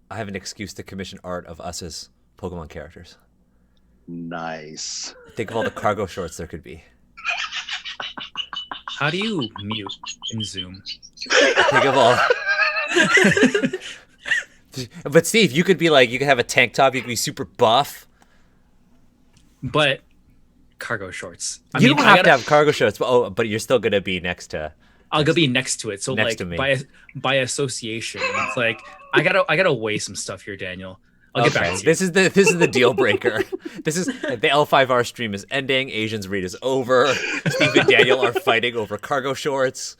I have an excuse to commission art of us as Pokemon characters. Nice. Think of all the cargo shorts there could be. How do you mute in Zoom? Think of all. But Steve, you could be like, you could have a tank top. You could be super buff. But cargo shorts. You don't have to have cargo shorts, but you're still gonna be next to. I'll go be next to it. So Next like to me. by association, it's like I gotta weigh some stuff here, Daniel. I'll get back to you. This is the deal breaker. This is the L5R stream is ending. Asians Read is over. Steve and Daniel are fighting over cargo shorts.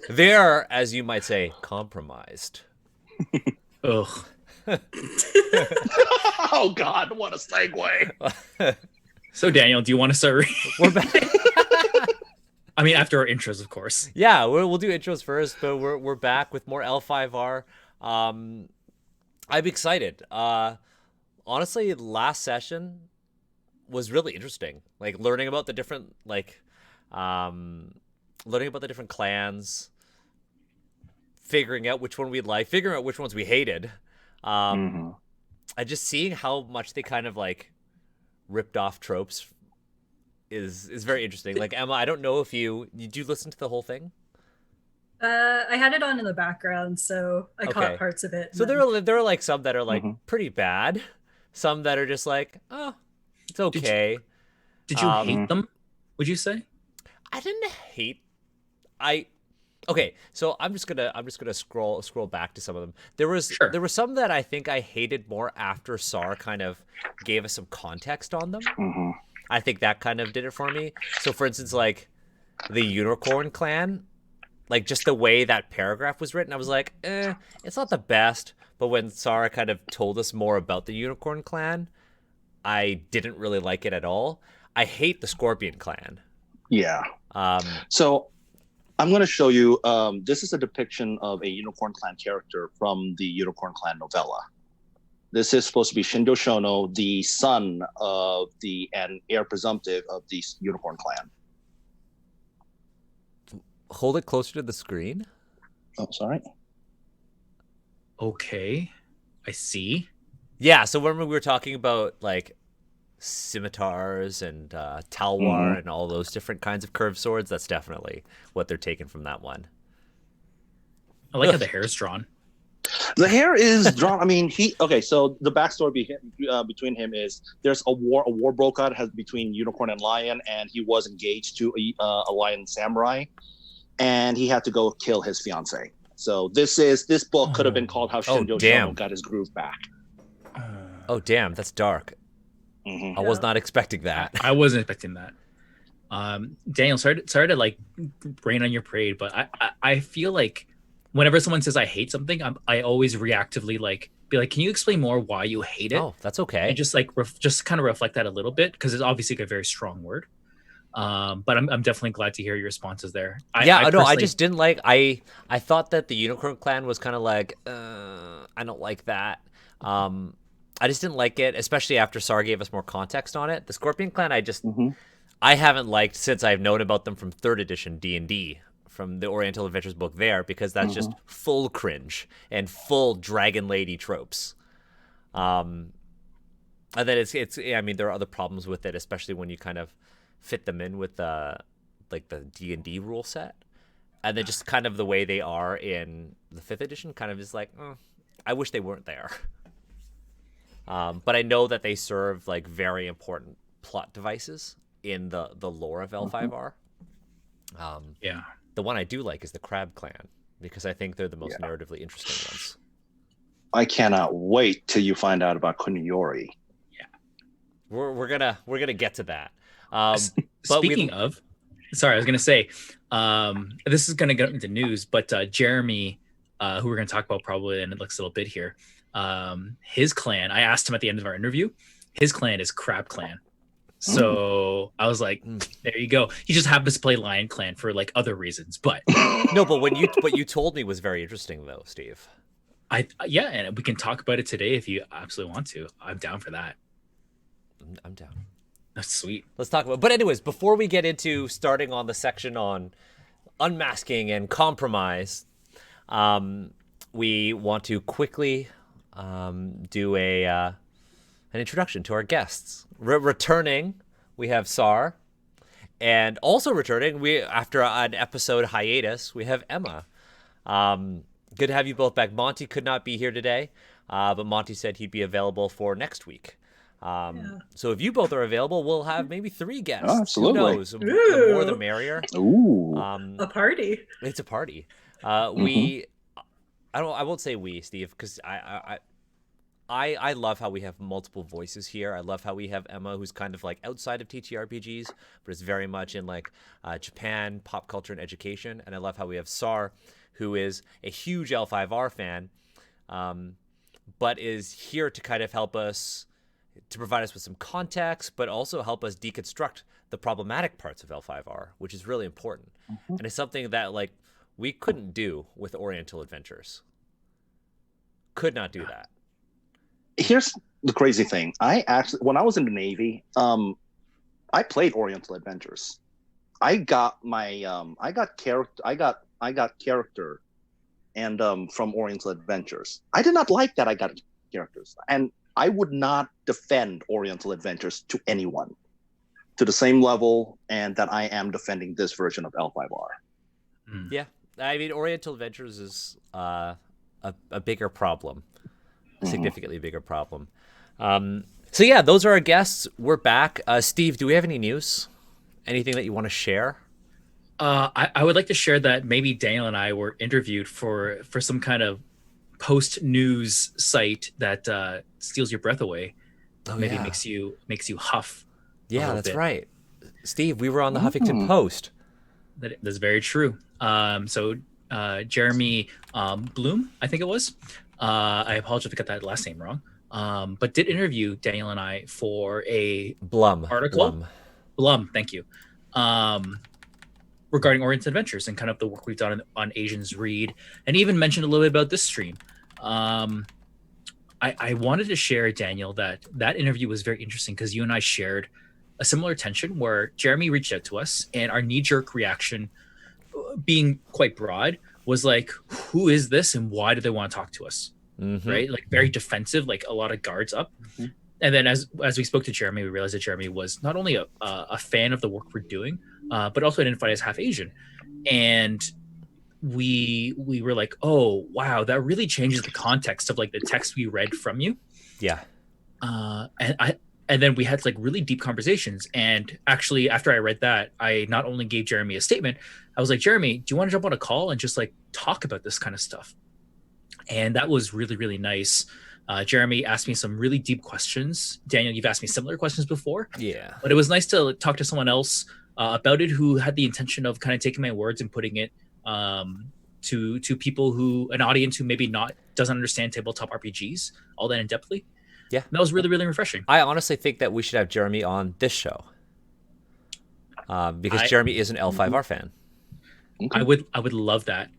They're, as you might say, compromised. Ugh. Oh God, what a segue. So Daniel, do you want to start? We're back. I mean, after our intros, of course. Yeah, we'll do intros first, but we're back with more L5R. I'm excited. Honestly, last session was really interesting. Like learning about the different learning about the different clans, figuring out which one we like, figuring out which ones we hated. And just seeing how much they kind of like ripped off tropes is very interesting. Like Emma, I don't know if did you listen to the whole thing? I had it on in the background, so I caught parts of it. So there are like some that are like pretty bad, some that are just like, oh, it's okay. Did you hate them? Would you say? I didn't hate. Okay, so I'm just gonna scroll back to some of them. There were some that I think I hated more after SAR kind of gave us some context on them. I think that kind of did it for me. So for instance, like the Unicorn Clan, like just the way that paragraph was written, I was like, it's not the best. But when Sarah kind of told us more about the Unicorn Clan, I didn't really like it at all. I hate the Scorpion Clan. Yeah. So I'm going to show you, this is a depiction of a Unicorn Clan character from the Unicorn Clan novella. This is supposed to be Shindo Shono, the son of and heir presumptive of the Unicorn Clan. Hold it closer to the screen. Oh, sorry. Okay, I see. Yeah, so when we were talking about like scimitars and talwar and all those different kinds of curved swords, that's definitely what they're taking from that one. I like how the hair is drawn. The hair is drawn. I mean, so the backstory between him is there's a war broke out between Unicorn and Lion, and he was engaged to a Lion samurai, and he had to go kill his fiance. So this book could have been called How Shindo Shono Got His Groove Back. Oh damn, that's dark. I was not expecting that. I wasn't expecting that. Daniel, sorry to like rain on your parade, but I feel like whenever someone says I hate something, I always reactively be like, can you explain more why you hate it? Oh, that's okay. And just like just kind of reflect that a little bit, because it's obviously a very strong word. But I'm definitely glad to hear your responses there. I just didn't like. I thought that the Unicorn Clan was kind of like, I don't like that. I just didn't like it, especially after Sar gave us more context on it. The Scorpion Clan, I haven't liked since I've known about them from 3rd edition D&D, from the Oriental Adventures book there, because that's just full cringe and full Dragon Lady tropes. And then it's I mean, there are other problems with it, especially when you kind of fit them in with the D&D rule set, and then just kind of the way they are in the 5th edition kind of is like, I wish they weren't there. But I know that they serve like very important plot devices in the lore of L5R. Yeah. The one I do like is the Crab Clan, because I think they're the most narratively interesting ones. I cannot wait till you find out about Kuniyori. Yeah, we're gonna get to that. Speaking of, sorry, I was gonna say, this is gonna get into news, but Jeremy, who we're gonna talk about probably in the next little bit here, his clan. I asked him at the end of our interview. His clan is Crab Clan. So I was like, there you go. He just happens to play Lion Clan for like other reasons, but no. But what you told me was very interesting, though, Steve. Yeah, and we can talk about it today if you absolutely want to. I'm down for that. I'm down. That's sweet. Let's talk about. But anyways, before we get into starting on the section on unmasking and compromise, we want to quickly do an introduction to our guests. Returning, we have Sar, and also returning, we after an episode hiatus, we have Emma. Good to have you both back. Monty could not be here today, but Monty said he'd be available for next week. So if you both are available, we'll have maybe 3 guests. Oh, absolutely. Who knows? The more the merrier. Ooh. A party. It's a party. I won't say we, Steve, because I love how we have multiple voices here. I love how we have Emma, who's kind of like outside of TTRPGs, but is very much in like Japan, pop culture, and education. And I love how we have Sar, who is a huge L5R fan, but is here to kind of help us, to provide us with some context, but also help us deconstruct the problematic parts of L5R, which is really important. And it's something that like we couldn't do with Oriental Adventures. Could not do that. Here's the crazy thing. I actually, when I was in the Navy, I played Oriental Adventures. I got my, I got character, and from Oriental Adventures. I did not like that I got characters, and I would not defend Oriental Adventures to anyone to the same level, and that I am defending this version of L5R. Yeah, I mean, Oriental Adventures is a bigger problem. Significantly bigger problem. So yeah, those are our guests. We're back. Steve, do we have any news? Anything that you want to share? I would like to share that maybe Daniel and I were interviewed for some kind of post-news site that steals your breath away. Maybe makes you huff. Yeah, that's right. Steve, we were on the Huffington Post. That's very true. So Jeremy Bloom, I think it was. I apologize if I got that last name wrong. But did interview Daniel and I for a Blum article. Blum, thank you. Regarding Oriental Adventures and kind of the work we've done on Asians Read, and even mentioned a little bit about this stream. I wanted to share, Daniel, that interview was very interesting because you and I shared a similar tension where Jeremy reached out to us, and our knee-jerk reaction, being quite broad, was like, who is this and why do they want to talk to us? Right? Like very defensive, like a lot of guards up. And then as we spoke to Jeremy, we realized that Jeremy was not only a fan of the work we're doing, but also identified as half Asian. And we were like, oh, wow, that really changes the context of like the text we read from you. Yeah. And then we had like really deep conversations. And actually, after I read that, I not only gave Jeremy a statement, I was like, Jeremy, do you want to jump on a call and just like talk about this kind of stuff? And that was really, really nice. Jeremy asked me some really deep questions. Daniel, you've asked me similar questions before. Yeah. But it was nice to talk to someone else about it who had the intention of kind of taking my words and putting it to people who, an audience who maybe doesn't understand tabletop RPGs all that in depthly. Yeah. And that was really, really refreshing. I honestly think that we should have Jeremy on this show because Jeremy is an L5R fan. Okay. I would love that.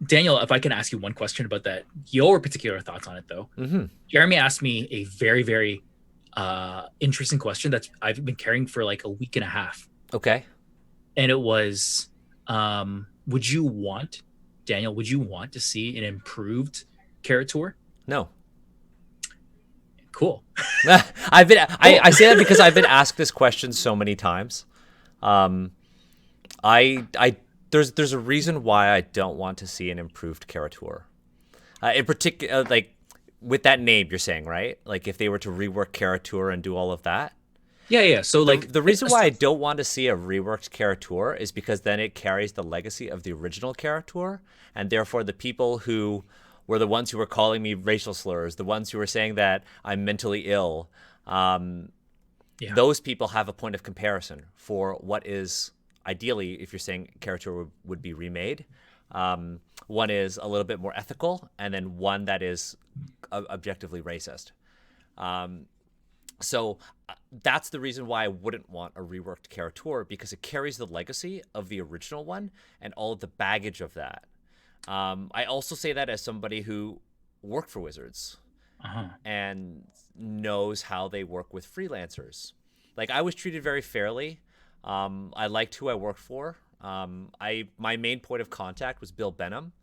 Daniel, if I can ask you one question about that, your particular thoughts on it, though. Jeremy asked me a very, very interesting question that I've been carrying for like a week and a half. Okay. And it was, Daniel, would you want to see an improved Karator? No. Cool. I say that because I've been asked this question so many times. There's a reason why I don't want to see an improved Karator. In particular, like with that name you're saying, right? Like if they were to rework Karator and do all of that. Yeah. So like the reason why I don't want to see a reworked Karator is because then it carries the legacy of the original Karator, and therefore the people who were the ones who were calling me racial slurs, the ones who were saying that I'm mentally ill, those people have a point of comparison for what is ideally, if you're saying Karator would be remade. One is a little bit more ethical, and then one that is objectively racist. So that's the reason why I wouldn't want a reworked Karator, because it carries the legacy of the original one and all of the baggage of that. I also say that as somebody who worked for Wizards and knows how they work with freelancers. Like, I was treated very fairly. I liked who I worked for. My main point of contact was Bill Benham,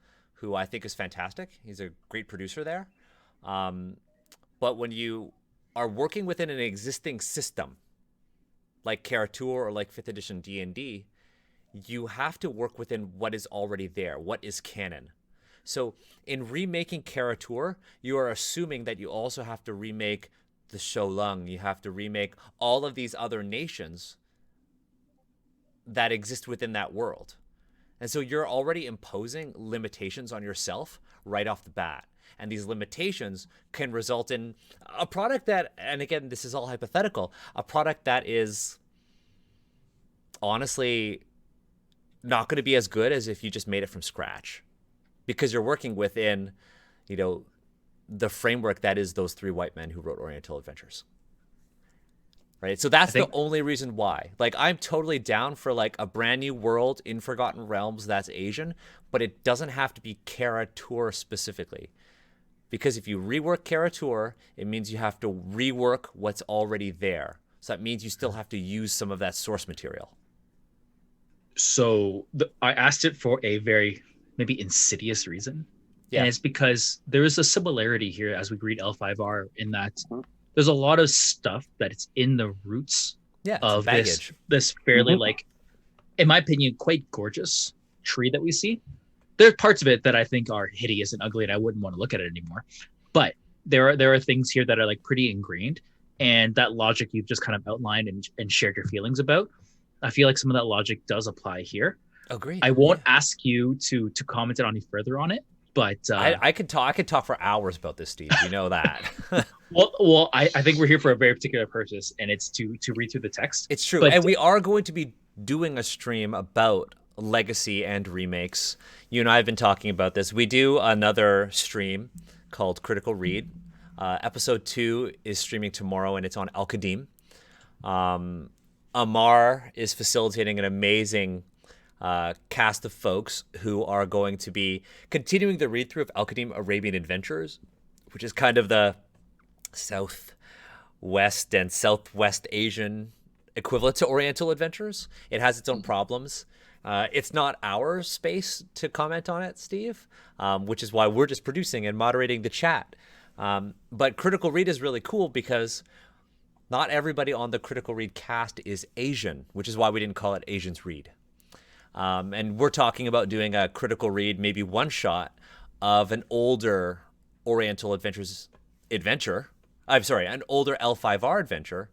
who I think is fantastic. He's a great producer there. But when you are working within an existing system, like Karatur or like 5th edition D&D, you have to work within what is already there, what is canon. So in remaking Karatur, you are assuming that you also have to remake the Sholung, you have to remake all of these other nations that exist within that world. And so you're already imposing limitations on yourself right off the bat. And these limitations can result in a product that, and again, this is all hypothetical, a product that is honestly not going to be as good as if you just made it from scratch, because you're working within, the framework that is those 3 white men who wrote Oriental Adventures. Right? So that's the only reason why. Like, I'm totally down for like a brand new world in Forgotten Realms that's Asian, but it doesn't have to be Karatur specifically. Because if you rework Karatur, it means you have to rework what's already there. So that means you still have to use some of that source material. So I asked it for a very maybe insidious reason. Yeah. And it's because there is a similarity here as we read L5R in that there's a lot of stuff that it's in the roots of this fairly like, in my opinion, quite gorgeous tree that we see. There are parts of it that I think are hideous and ugly and I wouldn't want to look at it anymore. But there are things here that are like pretty ingrained, and that logic you've just kind of outlined and shared your feelings about, I feel like some of that logic does apply here. Agreed. I won't ask you to comment on any further on it, but I could talk for hours about this, Steve. You know that. well, I think we're here for a very particular purpose, and it's to read through the text. It's true, and we are going to be doing a stream about legacy and remakes. You and I have been talking about this. We do another stream called Critical Read. Episode 2 is streaming tomorrow, and it's on Al-Qadim. Amar is facilitating an amazing cast of folks who are going to be continuing the read-through of Al-Qadim Arabian Adventures, which is kind of the Southwest and Southwest Asian equivalent to Oriental Adventures. It has its own problems. It's not our space to comment on it, Steve, which is why we're just producing and moderating the chat. But Critical Read is really cool because not everybody on the Critical Read cast is Asian, which is why we didn't call it Asians Read. And we're talking about doing a Critical Read, maybe one shot of an older Oriental Adventures adventure. An older L5R adventure,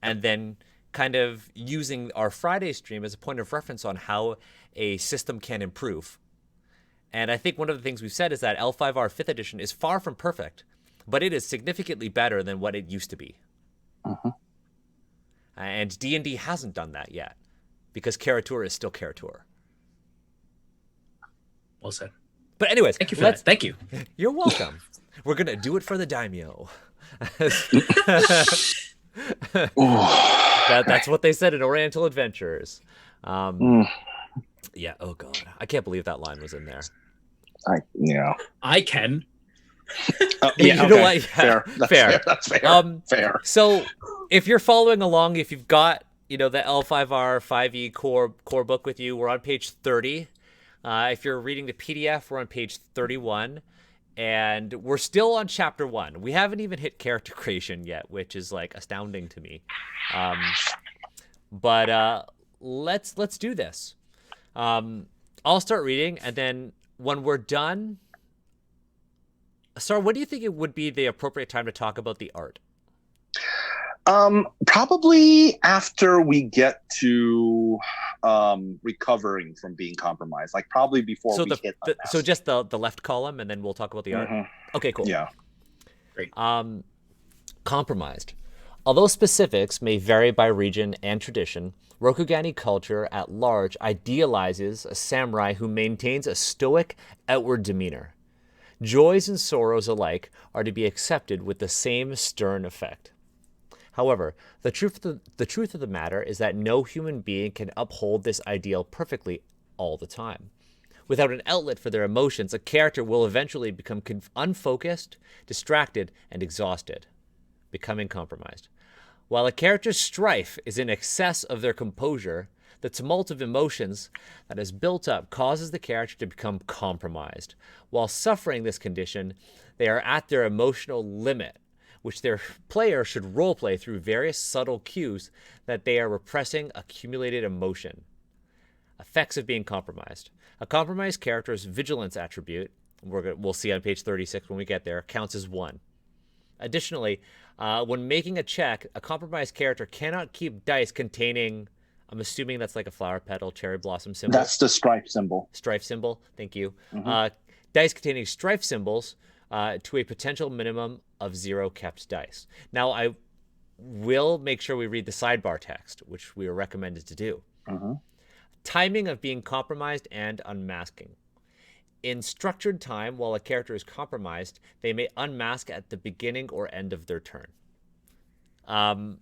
and then kind of using our Friday stream as a point of reference on how a system can improve. And I think one of the things we've said is that L5R 5th edition is far from perfect, but it is significantly better than what it used to be. And D&D hasn't done that yet, because Karatur is still Karatur. Well said. But anyways, thank you for that. Thank you. You're welcome. We're going to do it for the daimyo. That's what they said in Oriental Adventures. Yeah, oh god. I can't believe that line was in there. I can. You know what? Yeah, fair. That's fair. Fair. So if you're following along, if you've got, the L5R 5e core book with you, we're on page 30. If you're reading the PDF, we're on page 31. And we're still on chapter 1. We haven't even hit character creation yet, which is like astounding to me. But let's do this. I'll start reading, and then when we're done, Sar, what do you think it would be the appropriate time to talk about the art? Probably after we get to recovering from being compromised, like probably before we hit Unmasking. So just the left column, and then we'll talk about the art. Okay, cool. Yeah. Great. Compromised. Although specifics may vary by region and tradition, Rokugani culture at large idealizes a samurai who maintains a stoic outward demeanor. Joys and sorrows alike are to be accepted with the same stern effect. However, the truth of the matter is that no human being can uphold this ideal perfectly all the time. Without an outlet for their emotions, a character will eventually become unfocused, distracted, and exhausted, becoming compromised. While a character's strife is in excess of their composure, The tumult of emotions that is built up causes the character to become compromised. While suffering this condition, they are at their emotional limit, which their player should roleplay through various subtle cues that they are repressing accumulated emotion. Effects of being compromised. A compromised character's vigilance attribute, we'll see on page 36 when we get there, counts as 1. Additionally, when making a check, a compromised character cannot keep dice containing, I'm assuming that's like a flower petal, cherry blossom symbol. That's the stripe symbol. Stripe symbol, thank you. Dice containing stripe symbols to a potential minimum of 0 kept dice. Now, I will make sure we read the sidebar text, which we are recommended to do. Timing of being compromised and unmasking. In structured time, while a character is compromised, they may unmask at the beginning or end of their turn.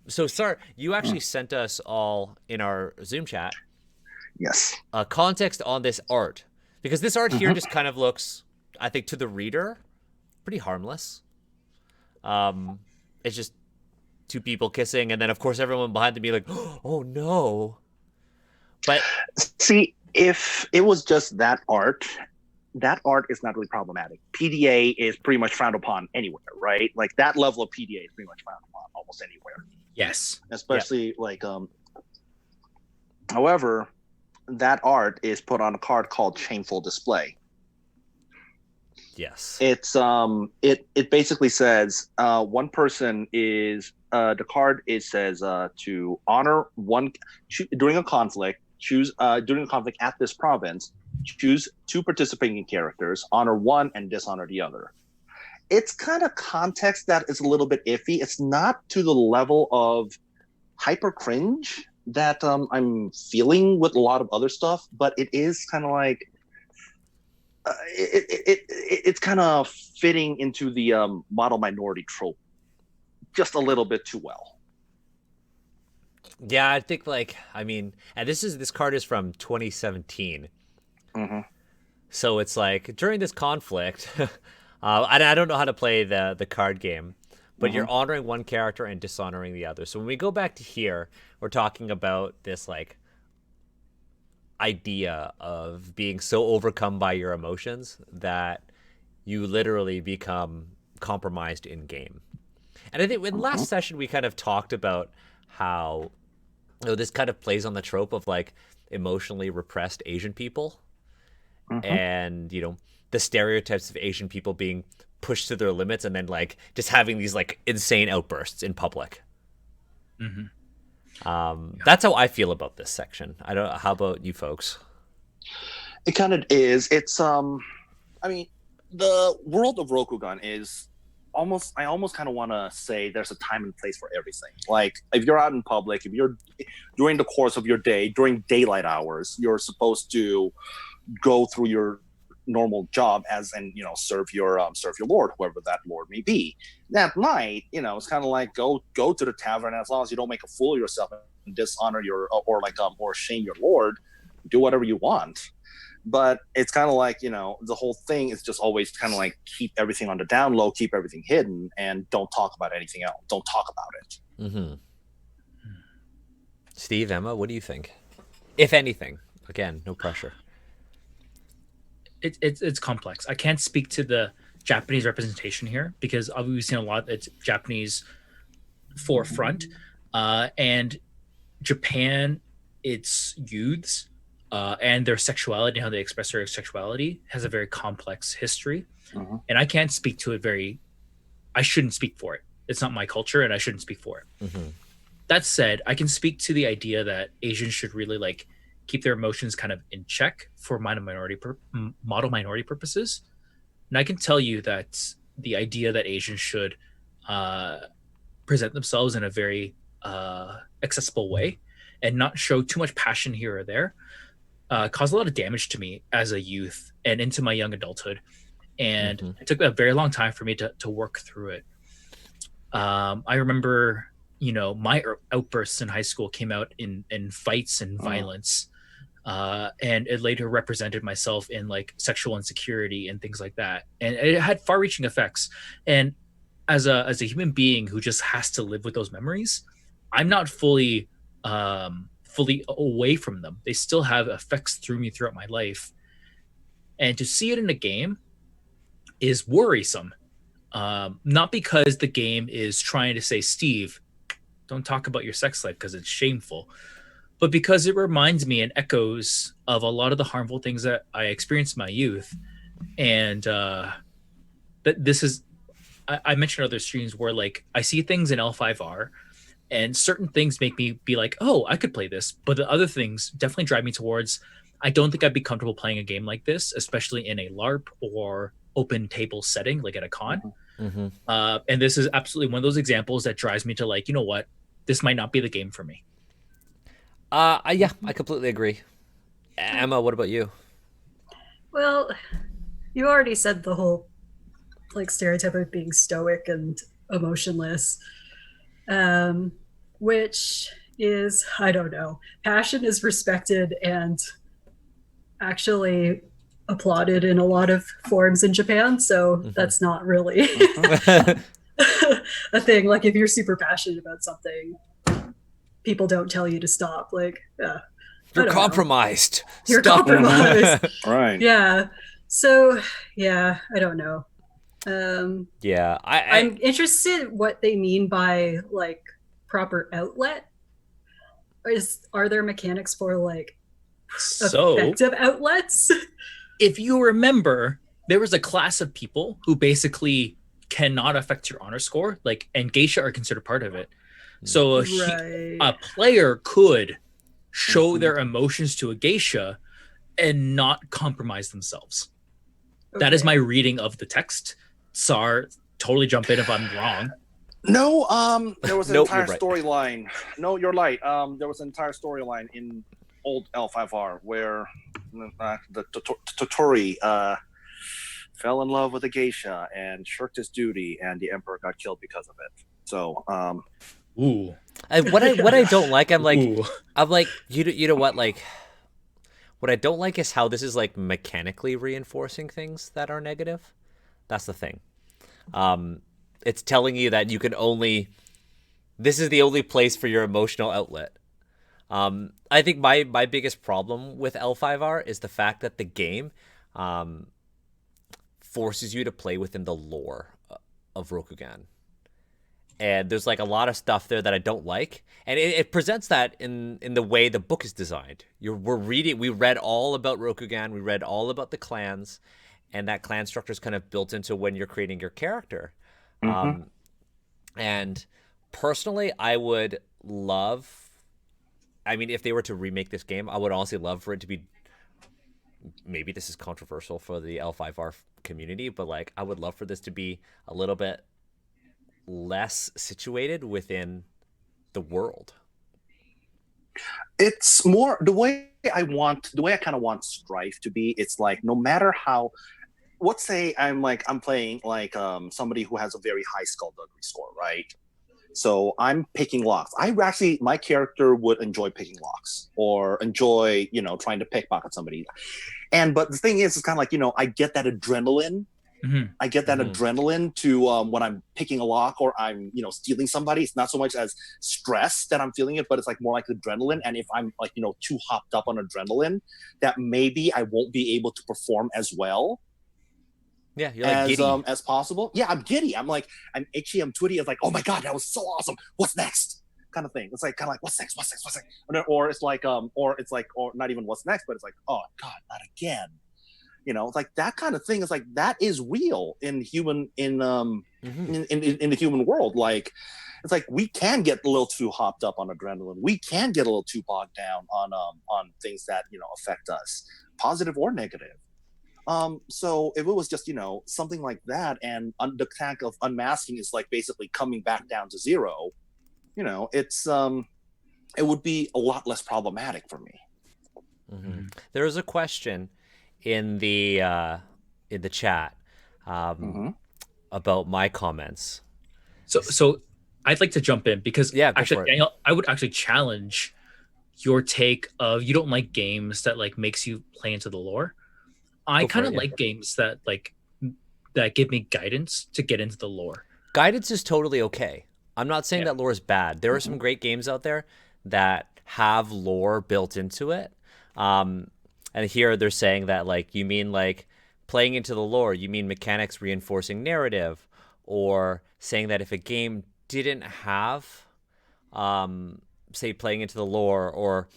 So, Sar, you actually sent us all in our Zoom chat. Yes. Context on this art. Because this art here just kind of looks, I think, to the reader, pretty harmless. It's just two people kissing, and then, of course, everyone behind them be like, oh, no. But see, if it was just that art is not really problematic. PDA is pretty much frowned upon anywhere, right? Like that level of PDA is pretty much frowned upon almost anywhere. Yes. Especially like however, that art is put on a card called Shameful Display. Yes. It's it basically says one person is the card says to honor one during a conflict, choose during a conflict at this province, choose 2 participating characters, honor one and dishonor the other. It's kind of context that is a little bit iffy. It's not to the level of hyper cringe that I'm feeling with a lot of other stuff, but it is kind of like it's kind of fitting into the model minority trope just a little bit too well. Yeah, I think and this card is from 2017. So it's like during this conflict, I don't know how to play the card game, but you're honoring one character and dishonoring the other. So when we go back to here, we're talking about this like idea of being so overcome by your emotions that you literally become compromised in game. And I think in last session we kind of talked about how this kind of plays on the trope of like emotionally repressed Asian people. And, the stereotypes of Asian people being pushed to their limits and then like just having these like insane outbursts in public. That's how I feel about this section. How about you folks? It kind of is. It's the world of Rokugan is I almost kind of want to say there's a time and place for everything. Like if you're out in public, if you're during the course of your day, during daylight hours, you're supposed to go through your normal job and serve your lord, whoever that lord may be. That night, it's kind of like go to the tavern. As long as you don't make a fool of yourself and dishonor or shame your lord, do whatever you want. But it's kind of like the whole thing is just always kind of like keep everything on the down low, keep everything hidden, and don't talk about anything else. Don't talk about it. Steve, Emma, what do you think? If anything, again, no pressure. It's complex. I can't speak to the Japanese representation here because we've seen a lot. It's Japanese forefront, and Japan, its youths and their sexuality, how they express their sexuality, has a very complex history, and I can't speak to it. I shouldn't speak for it. It's not my culture, and I shouldn't speak for it. That said, I can speak to the idea that Asians should really like keep their emotions kind of in check for model minority purposes. And I can tell you that the idea that Asians should present themselves in a very accessible way and not show too much passion here or there caused a lot of damage to me as a youth and into my young adulthood. And it took a very long time for me to work through it. I remember, my outbursts in high school came out in fights and violence. And it later represented myself in like sexual insecurity and things like that. And it had far-reaching effects. And as a human being who just has to live with those memories, I'm not fully fully away from them. They still have effects through me throughout my life. And to see it in a game is worrisome. Not because the game is trying to say, Steve, don't talk about your sex life because it's shameful, but because it reminds me and echoes of a lot of the harmful things that I experienced in my youth. And that this is, I mentioned other streams where like I see things in L5R and certain things make me be like, oh, I could play this. But the other things definitely drive me towards, I don't think I'd be comfortable playing a game like this, especially in a LARP or open table setting, like at a con. Mm-hmm. And this is absolutely one of those examples that drives me to like, you know what, this might not be the game for me. Yeah, I completely agree. Emma, what about you? Well, you already said the whole like stereotype of being stoic and emotionless, which is, I don't know, passion is respected and actually applauded in a lot of forms in Japan, so that's not really a thing. Like if you're super passionate about something, people don't tell you to stop. Like, you're compromised. You're compromised. Right. Yeah. So, yeah, I don't know. Yeah, I'm interested what they mean by like proper outlet. Are there mechanics for like effective outlets? If you remember, there was a class of people who basically cannot affect your honor score, like, and geisha are considered part of it. So a player could show their emotions to a geisha and not compromise themselves. Okay. That is my reading of the text. Sar, totally jump in if I'm wrong. No, there was an entire storyline. No, you're right. There was an entire storyline in old L5R where the Totori fell in love with a geisha and shirked his duty, and the emperor got killed because of it. So, ooh. What I don't like, I'm like, you know what, like, what I don't like is how this is like mechanically reinforcing things that are negative. That's the thing. It's telling you that you can this is the only place for your emotional outlet. I think my biggest problem with L5R is the fact that the game forces you to play within the lore of Rokugan. And there's like a lot of stuff there that I don't like. And it presents that in the way the book is designed. We read all about Rokugan, we read all about the clans, and that clan structure is kind of built into when you're creating your character. And personally, I would love, I mean, if they were to remake this game, I would honestly love for it to be, maybe this is controversial for the L5R community, but like I would love for this to be a little bit less situated within the world. It's more the way I kind of want Strife to be. It's like no matter how, let's say I'm playing like somebody who has a very high skullduggery score, right? So I'm picking locks. My character would enjoy picking locks or enjoy, trying to pickpocket somebody. But the thing is, it's kind of like, I get that adrenaline. I get that adrenaline to when I'm picking a lock or I'm, stealing somebody. It's not so much as stress that I'm feeling it, but it's like more like adrenaline. And if I'm like, too hopped up on adrenaline, that maybe I won't be able to perform as well. Yeah, you're like giddy. As possible. Yeah, I'm giddy. I'm itchy. I'm twitty. It's like, oh my god, that was so awesome. What's next? Kind of thing. It's like kind of like what's next? Or it's like or not even what's next, but it's like, oh god, not again. It's like that kind of thing. Is like that is real in the human world. Like it's like we can get a little too hopped up on adrenaline. We can get a little too bogged down on things that affect us, positive or negative. So if it was just something like that, and the tank of unmasking is like basically coming back down to zero, it's it would be a lot less problematic for me. There was a question in the chat about my comments. So I'd like to jump in because actually, Daniel, I would actually challenge your take of you don't like games that like makes you play into the lore. I kind of like games that give me guidance to get into the lore. Guidance is totally okay. I'm not saying that lore is bad. There are some great games out there that have lore built into it. And here they're saying that, like, you mean like playing into the lore, you mean mechanics reinforcing narrative, or saying that if a game didn't have, say, playing into the lore or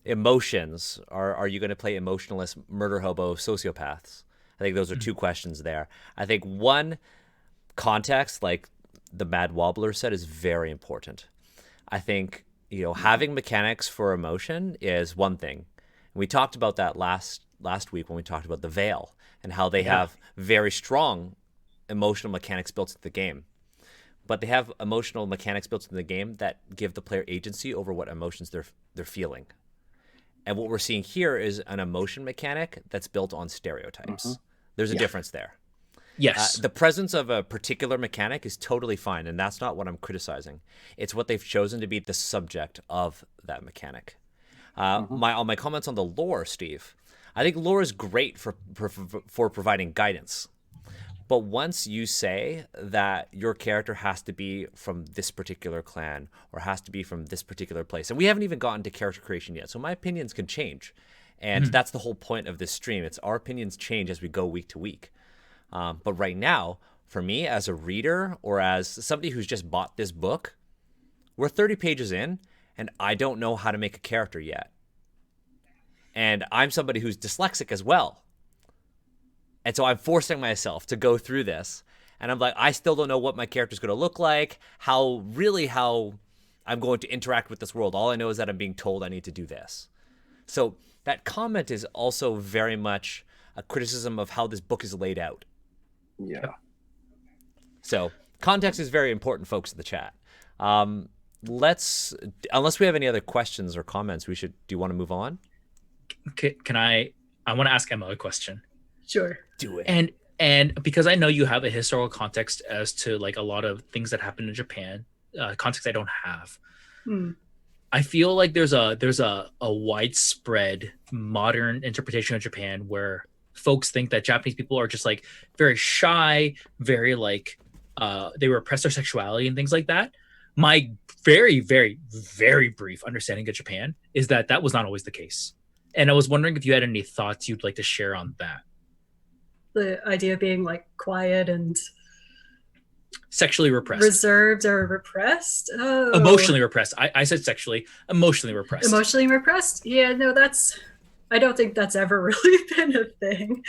emotions, are you going to play emotionless murder hobo sociopaths? I think those are two questions there. I think one, context, like the Mad Wobbler said, is very important. I think, having mechanics for emotion is one thing. And we talked about that last week when we talked about the Veil and how they have very strong emotional mechanics built into the game. But they have emotional mechanics built into the game that give the player agency over what emotions they're feeling. And what we're seeing here is an emotion mechanic that's built on stereotypes. There's a difference there. Yes. The presence of a particular mechanic is totally fine, and that's not what I'm criticizing. It's what they've chosen to be the subject of that mechanic. My comments on the lore, Steve, I think lore is great for providing guidance. But once you say that your character has to be from this particular clan or has to be from this particular place, and we haven't even gotten to character creation yet, so my opinions can change. And that's the whole point of this stream. It's our opinions change as we go week to week. But right now, for me, as a reader or as somebody who's just bought this book, we're 30 pages in, and I don't know how to make a character yet. And I'm somebody who's dyslexic as well. And so I'm forcing myself to go through this. And I'm like, I still don't know what my character's going to look like, how I'm going to interact with this world. All I know is that I'm being told I need to do this. So that comment is also very much a criticism of how this book is laid out. Yeah. So context is very important, folks in the chat. Unless we have any other questions or comments, do you want to move on? Can I want to ask Emma a question. Sure. Do it. And because I know you have a historical context as to like a lot of things that happen in Japan, context I don't have. I feel like there's a widespread modern interpretation of Japan where folks think that Japanese people are just like very shy, very like they repress their sexuality and things like that. My very, very, very brief understanding of Japan is that was not always the case. And I was wondering if you had any thoughts you'd like to share on that. The idea of being like quiet and sexually repressed, reserved or repressed. Emotionally repressed. I said sexually, emotionally repressed. Emotionally repressed. Yeah, no, I don't think that's ever really been a thing.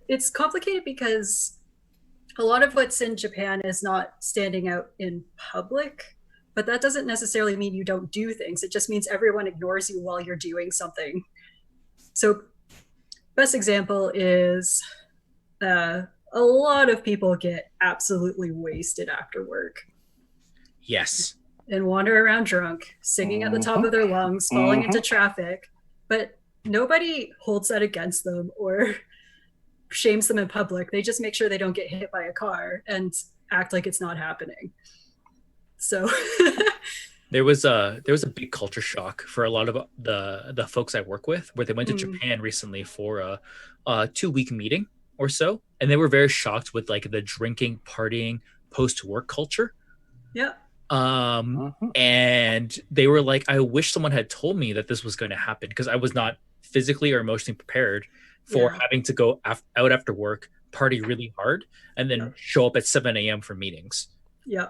It's complicated because a lot of what's in Japan is not standing out in public, but that doesn't necessarily mean you don't do things. It just means everyone ignores you while you're doing something. So best example is a lot of people get absolutely wasted after work. Yes. And wander around drunk, singing at the top of their lungs, falling into traffic. But nobody holds that against them or shames them in public. They just make sure they don't get hit by a car and act like it's not happening. So there was a big culture shock for a lot of the folks I work with, where they went to Japan recently for a 2-week meeting or so, and they were very shocked with like the drinking, partying, post-work culture. Yeah. And they were like, I wish someone had told me that this was going to happen, because I was not physically or emotionally prepared for having to go out after work, party really hard, and then show up at 7 a.m. for meetings. Yeah.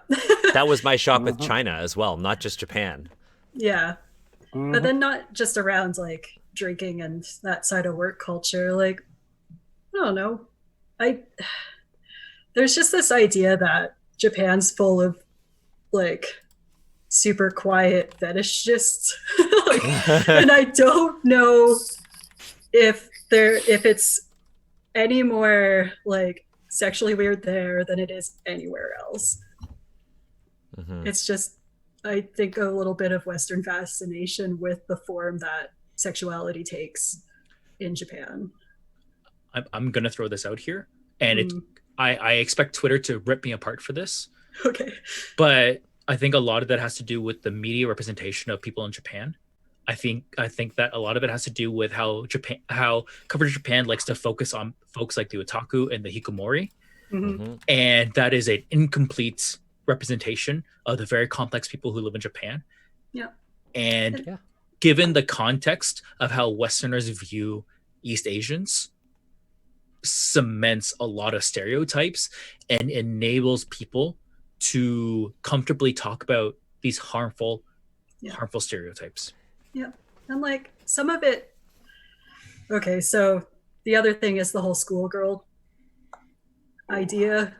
That was my shock with China as well, not just Japan. Yeah. But then not just around like drinking and that side of work culture. Like, I don't know. There's just this idea that Japan's full of like super quiet fetishists. And I don't know if it's any more like sexually weird there than it is anywhere else. It's just, I think, a little bit of Western fascination with the form that sexuality takes in Japan. I'm gonna throw this out here, and I expect Twitter to rip me apart for this. Okay. But I think a lot of that has to do with the media representation of people in Japan. I think that a lot of it has to do with how coverage of Japan likes to focus on folks like the otaku and the hikikomori, and that is an incomplete representation of the very complex people who live in Japan. Yeah. And given the context of how Westerners view East Asians, cements a lot of stereotypes and enables people to comfortably talk about these harmful stereotypes. Yeah. And like some of it, okay, so the other thing is the whole schoolgirl idea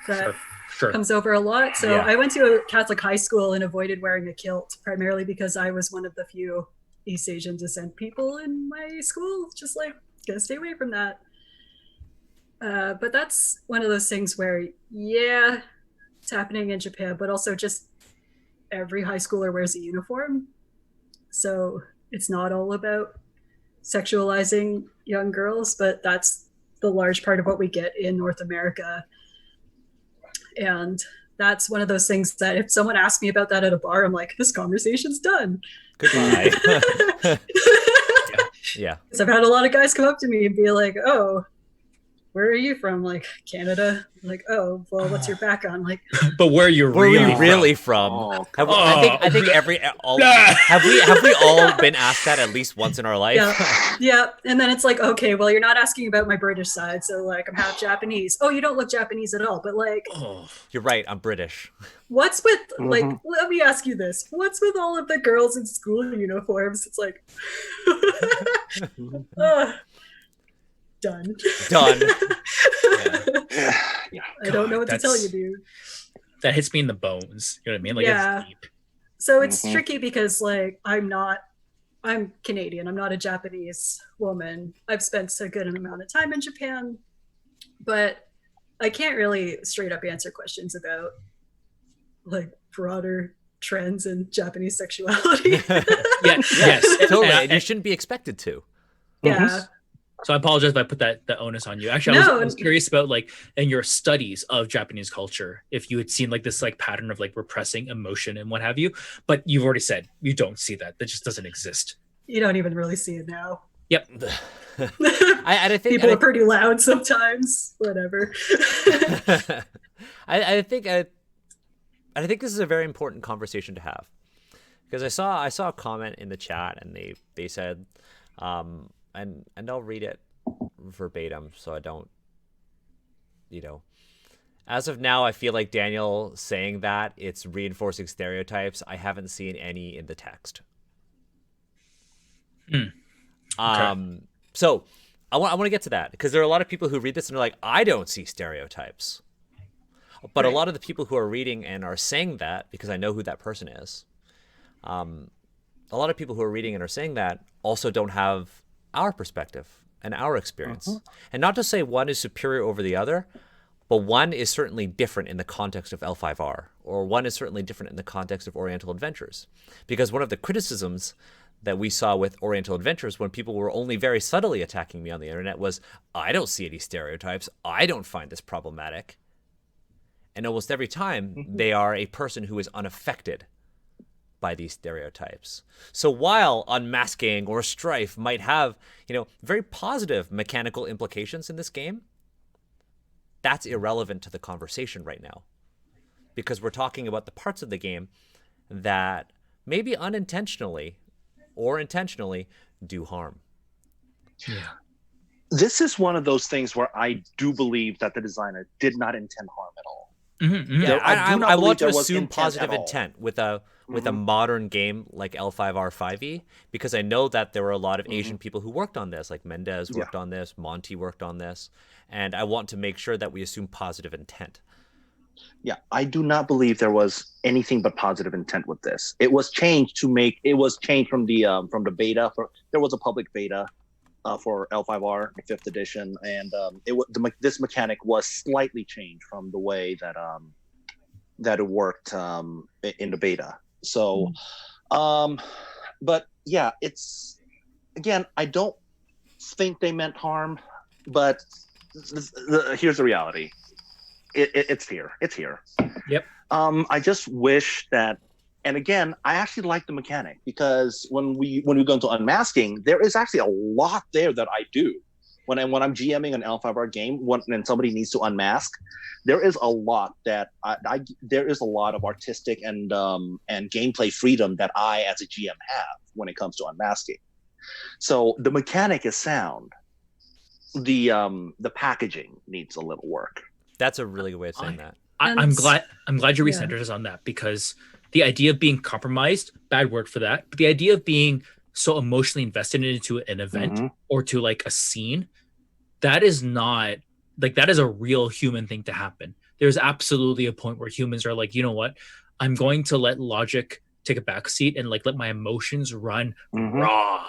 that comes over a lot. So I went to a Catholic high school and avoided wearing a kilt, primarily because I was one of the few East Asian descent people in my school. Just like, gotta stay away from that. But that's one of those things where, it's happening in Japan, but also just every high schooler wears a uniform. So it's not all about sexualizing young girls, but that's the large part of what we get in North America. And that's one of those things that if someone asks me about that at a bar, I'm like, this conversation's done. Goodbye. Yeah. Because I've had a lot of guys come up to me and be like, oh, where are you from? Like, Canada. I'm like, oh, well, what's your background? Like, but where are you really from? Oh, I think have we all been asked that at least once in our life? Yeah. And then it's like, okay, well, you're not asking about my British side, so like I'm half Japanese. Oh, you don't look Japanese at all, but like, you're right, I'm British. What's with like? Let me ask you this: what's with all of the girls in school uniforms? It's like, done. I don't know what to tell you, dude. That hits me in the bones. You know what I mean? Like, it's deep. So it's tricky because like I'm Canadian. I'm not a Japanese woman. I've spent a good amount of time in Japan, but I can't really straight up answer questions about like broader trends in Japanese sexuality. Yes, totally. And you shouldn't be expected to. Yeah. So I apologize if I put the onus on you. Actually, I was curious about like in your studies of Japanese culture, if you had seen like this like pattern of like repressing emotion and what have you. But you've already said you don't see that. That just doesn't exist. You don't even really see it now. Yep. I think people are pretty loud sometimes. Whatever. I think this is a very important conversation to have, because I saw a comment in the chat and they said, and I'll read it verbatim so I don't, as of now, I feel like Daniel saying that it's reinforcing stereotypes. I haven't seen any in the text. Okay. So I want to get to that, because there are a lot of people who read this and are like, I don't see stereotypes. But a lot of the people who are reading and are saying that, because I know who that person is, a lot of people who are reading and are saying that also don't have our perspective and our experience. And not to say one is superior over the other, but one is certainly different in the context of L5R, or one is certainly different in the context of Oriental Adventures. Because one of the criticisms that we saw with Oriental Adventures, when people were only very subtly attacking me on the internet, was, I don't see any stereotypes. I don't find this problematic. And almost every time they are a person who is unaffected by these stereotypes. So while Unmasking or Strife might have, very positive mechanical implications in this game, that's irrelevant to the conversation right now, because we're talking about the parts of the game that maybe unintentionally or intentionally do harm. Yeah. This is one of those things where I do believe that the designer did not intend harm at all. Yeah, I want to assume positive intent with a modern game like L5R5E, because I know that there were a lot of Asian people who worked on this, like Mendez worked on this, Monty worked on this, and I want to make sure that we assume positive intent. Yeah, I do not believe there was anything but positive intent with this. It was changed from the beta. There was a public beta for L5R, the 5th edition, and this mechanic was slightly changed from the way that it worked in the beta. So, but yeah, it's, again, I don't think they meant harm, but here's the reality. It's here. It's here. Yep. I just wish that, and again, I actually like the mechanic, because when we go into Unmasking, there is actually a lot there that I do. when I'm GMing an L5R game, when somebody needs to unmask, there is a lot that there is a lot of artistic and gameplay freedom that I as a GM have when it comes to unmasking. So the mechanic is sound. The packaging needs a little work. That's a really good way of saying that. I'm glad you recentered us on that, because the idea of being compromised, bad word for that, but the idea of being so emotionally invested into an event or to like a scene, that is not like, that is a real human thing to happen. There's absolutely a point where humans are like, you know what, I'm going to let logic take a backseat and like let my emotions run raw.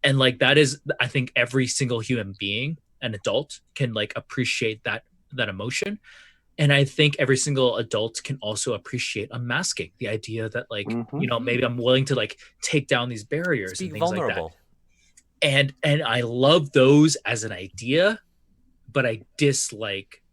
And like that is, I think every single human being, an adult, can like appreciate that emotion. And I think every single adult can also appreciate unmasking, the idea that like, you know, maybe I'm willing to like take down these barriers and things vulnerable. Like that. And I love those as an idea, but I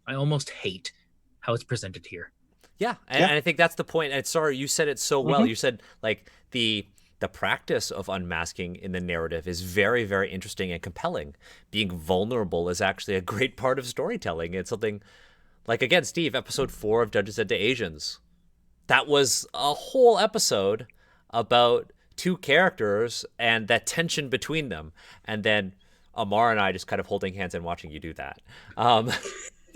almost hate how it's presented here. Yeah. And I think that's the point. And sorry, you said it so well. You said like the practice of unmasking in the narrative is very, very interesting and compelling. Being vulnerable is actually a great part of storytelling. It's something like, again, Steve, episode 4 of Dungeons and Asians. That was a whole episode about two characters and that tension between them. And then Amar and I just kind of holding hands and watching you do that.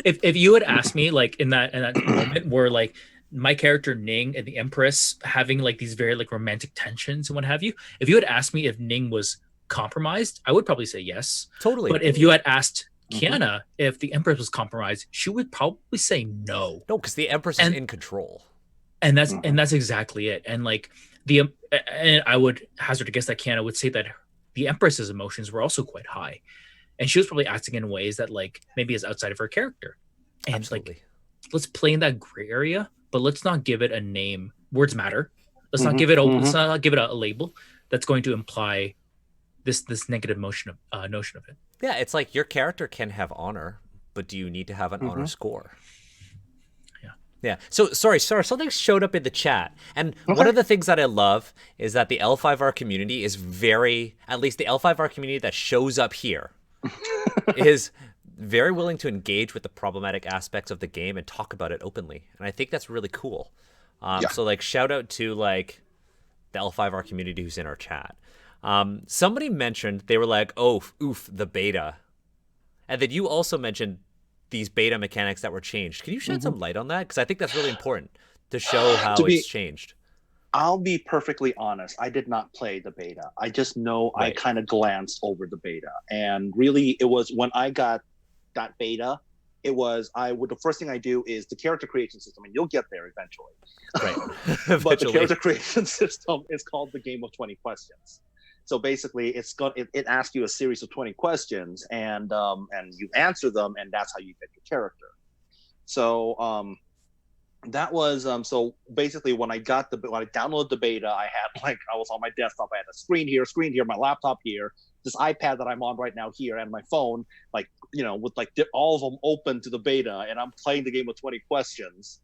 If you had asked me like in that moment where like my character Ning and the Empress having like these very like romantic tensions and what have you, if you had asked me if Ning was compromised, I would probably say yes. Totally. But if you had asked Kiana, if the Empress was compromised, she would probably say no. No, because the Empress is in control. And that's exactly it. And like and I would hazard to guess that Kiana would say that the Empress's emotions were also quite high. And she was probably acting in ways that like maybe is outside of her character. And Absolutely. Like, let's play in that gray area, but let's not give it a name. Words matter. Let's not give it let's not give it a label that's going to imply this negative notion of it. Yeah, it's like your character can have honor, but do you need to have an honor score? Yeah. So sorry, something showed up in the chat. And one of the things that I love is that the L5R community is at least the L5R community that shows up here is very willing to engage with the problematic aspects of the game and talk about it openly. And I think that's really cool. So like shout out to like the L5R community who's in our chat. Somebody mentioned, they were like, oh, oof, the beta. And then you also mentioned these beta mechanics that were changed. Can you shed some light on that? Because I think that's really important to show how it's changed. I'll be perfectly honest. I did not play the beta. I just know I kind of glanced over the beta. And really, it was when I got that beta, the first thing I do is the character creation system, and you'll get there eventually. Right. But the character creation system is called the game of 20 questions. So basically, it asks you a series of 20 questions, and you answer them, and that's how you get your character. So that was so basically when I downloaded the beta, I was on my desktop. I had a screen here, my laptop here, this iPad that I'm on right now here, and my phone, with all of them open to the beta, and I'm playing the game of 20 questions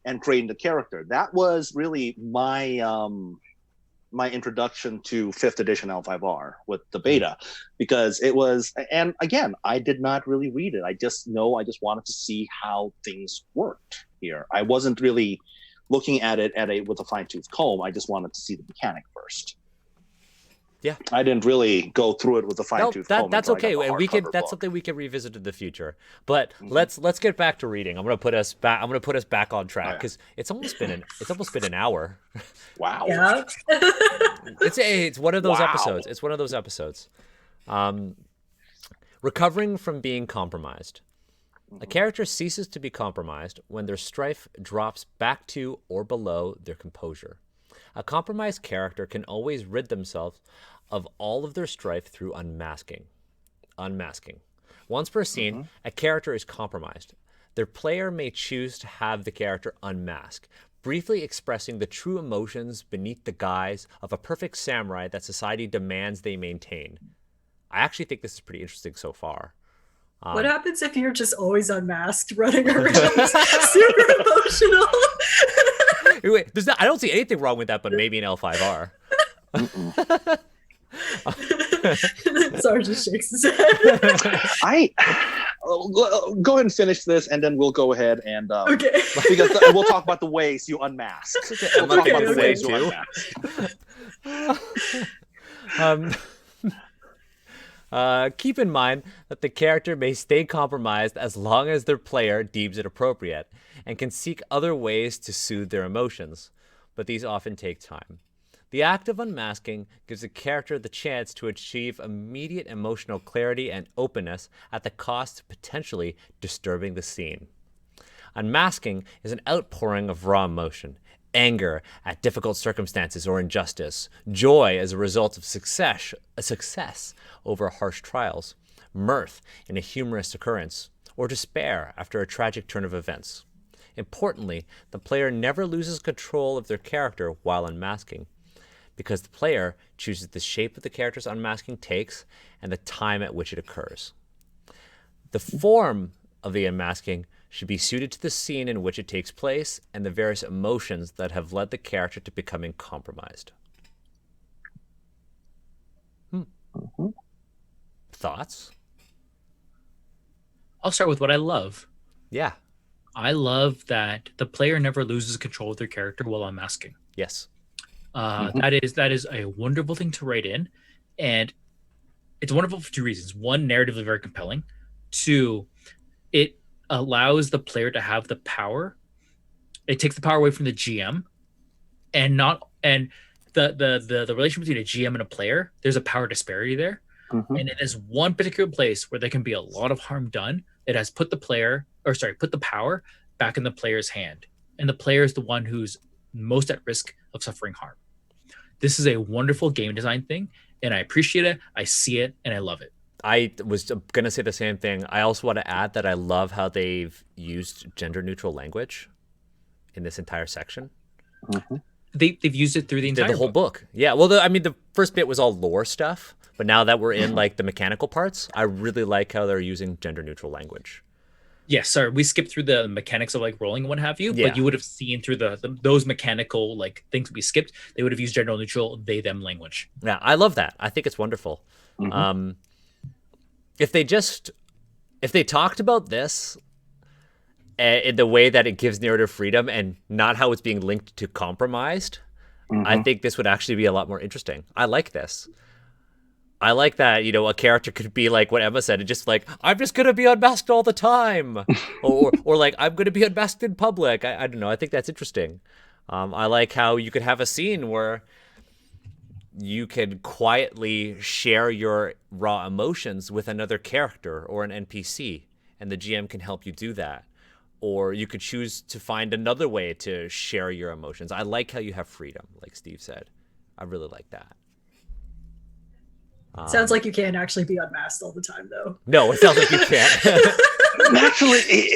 and creating the character. That was really my introduction to 5th edition L5R with the beta, because it was, and again, I did not really read it. I just wanted to see how things worked here. I wasn't really looking at it with a fine-tooth comb. I just wanted to see the mechanic first. Yeah, I didn't really go through it with a fine-tooth comb. That's okay, and that's something we can revisit in the future. But let's get back to reading. I'm gonna put us back on track because it's almost been an hour. Wow. Yeah. It's one of those episodes. It's one of those episodes. Recovering from being compromised. A character ceases to be compromised when their strife drops back to or below their composure. A compromised character can always rid themselves of all of their strife through unmasking. Once per scene, a character is compromised. Their player may choose to have the character unmask, briefly expressing the true emotions beneath the guise of a perfect samurai that society demands they maintain. I actually think this is pretty interesting so far. What happens if you're just always unmasked, running around, super emotional? Wait, I don't see anything wrong with that, but maybe an L5R. Sarge just shakes his head. Go ahead and finish this, and then we'll go ahead and Okay. because we'll talk about the ways you unmask. We'll talk about the ways you unmask. Keep in mind that the character may stay compromised as long as their player deems it appropriate and can seek other ways to soothe their emotions, but these often take time. The act of unmasking gives the character the chance to achieve immediate emotional clarity and openness at the cost of potentially disturbing the scene. Unmasking is an outpouring of raw emotion, anger at difficult circumstances or injustice, joy as a result of success over harsh trials, mirth in a humorous occurrence, or despair after a tragic turn of events. Importantly, the player never loses control of their character while unmasking, because the player chooses the shape of the character's unmasking takes and the time at which it occurs. The form of the unmasking should be suited to the scene in which it takes place and the various emotions that have led the character to becoming compromised. Thoughts? I'll start with what I love. Yeah. I love that the player never loses control of their character while unmasking. Yes. That is a wonderful thing to write in, and it's wonderful for two reasons. One, narratively very compelling. Two, it allows the player to have the power. It takes the power away from the GM, and the relation between a GM and a player. There's a power disparity there, and it is one particular place where there can be a lot of harm done. It has put the power back in the player's hand, and the player is the one who's most at risk of suffering harm. This is a wonderful game design thing, and I appreciate it. I see it, and I love it. I was going to say the same thing. I also want to add that I love how they've used gender-neutral language in this entire section. They've used it through the entire whole book. Yeah, well, the first bit was all lore stuff, but now that we're in like the mechanical parts, I really like how they're using gender-neutral language. Yes, sorry, we skipped through the mechanics of like rolling and what have you, but you would have seen through those mechanical like things we skipped. They would have used gender neutral they them language. Yeah, I love that. I think it's wonderful. If they talked about this in the way that it gives narrative freedom and not how it's being linked to compromised, I think this would actually be a lot more interesting. I like this. I like that, a character could be like what Emma said, and just like, I'm just going to be unmasked all the time. or like, I'm going to be unmasked in public. I don't know. I think that's interesting. I like how you could have a scene where you can quietly share your raw emotions with another character or an NPC, and the GM can help you do that. Or you could choose to find another way to share your emotions. I like how you have freedom, like Steve said. I really like that. Sounds like you can't actually be unmasked all the time, though. No, it sounds like you can't. Naturally,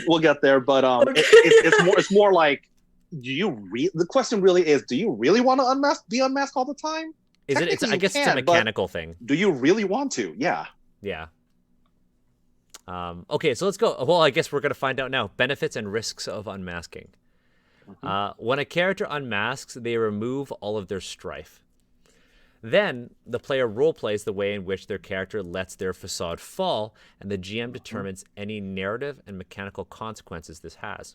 we'll get there, but it's more like, the question really is, do you really want to be unmasked all the time? I guess it's a mechanical thing. Do you really want to? Yeah. Yeah. Okay, so let's go. Well, I guess we're going to find out now. Benefits and risks of unmasking. When a character unmasks, they remove all of their strife. Then, the player roleplays the way in which their character lets their facade fall, and the GM determines any narrative and mechanical consequences this has.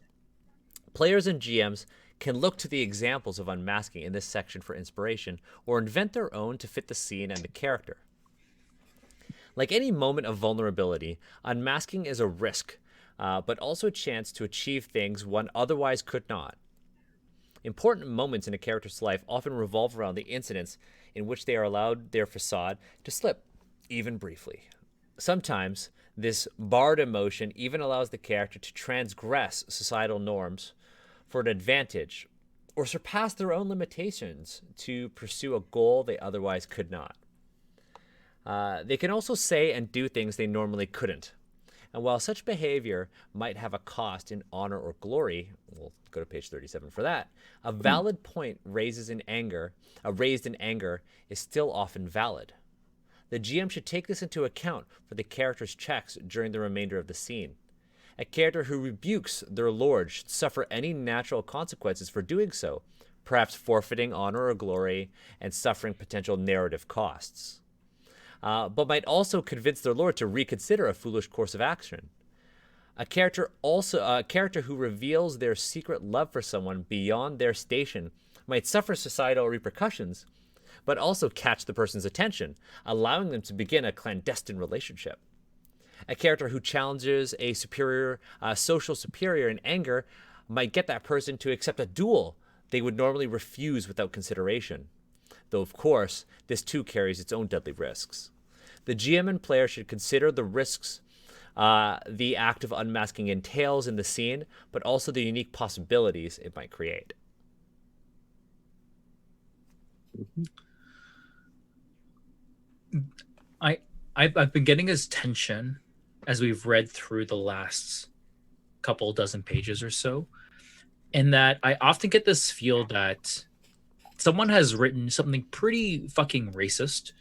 Players and GMs can look to the examples of unmasking in this section for inspiration, or invent their own to fit the scene and the character. Like any moment of vulnerability, unmasking is a risk, but also a chance to achieve things one otherwise could not. Important moments in a character's life often revolve around the incidents in which they are allowed their facade to slip, even briefly. Sometimes, this barred emotion even allows the character to transgress societal norms for an advantage, or surpass their own limitations to pursue a goal they otherwise could not. They can also say and do things they normally couldn't. And while such behavior might have a cost in honor or glory, we'll go to page 37 for that, a valid point raised in anger is still often valid. The GM should take this into account for the character's checks during the remainder of the scene. A character who rebukes their lord should suffer any natural consequences for doing so, perhaps forfeiting honor or glory and suffering potential narrative costs. but might also convince their lord to reconsider a foolish course of action. A character who reveals their secret love for someone beyond their station might suffer societal repercussions, but also catch the person's attention, allowing them to begin a clandestine relationship. A character who challenges a social superior in anger might get that person to accept a duel they would normally refuse without consideration. Though, of course, this too carries its own deadly risks. The GM and player should consider the risks the act of unmasking entails in the scene, but also the unique possibilities it might create. I've been getting this tension as we've read through the last couple dozen pages or so, in that I often get this feel that someone has written something pretty fucking racist,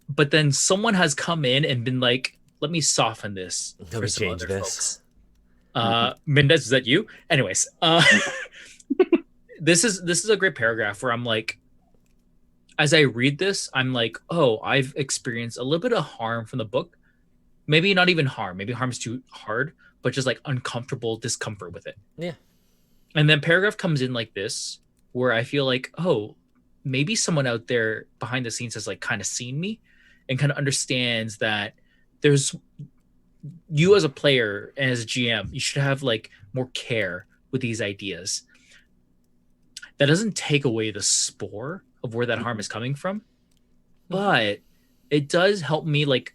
but then someone has come in and been like, let me soften this for some other folks. Mendez, is that you? Anyways, this is a great paragraph where I'm like, as I read this, I'm like, oh, I've experienced a little bit of harm from the book. Maybe not even harm. Maybe harm's too hard, but just like uncomfortable discomfort with it. Yeah. And then paragraph comes in like this, where I feel like, oh, maybe someone out there behind the scenes has like kind of seen me and kind of understands that there's you as a player and as a GM, you should have like more care with these ideas. That doesn't take away the spore of where that harm is coming from, but it does help me, like,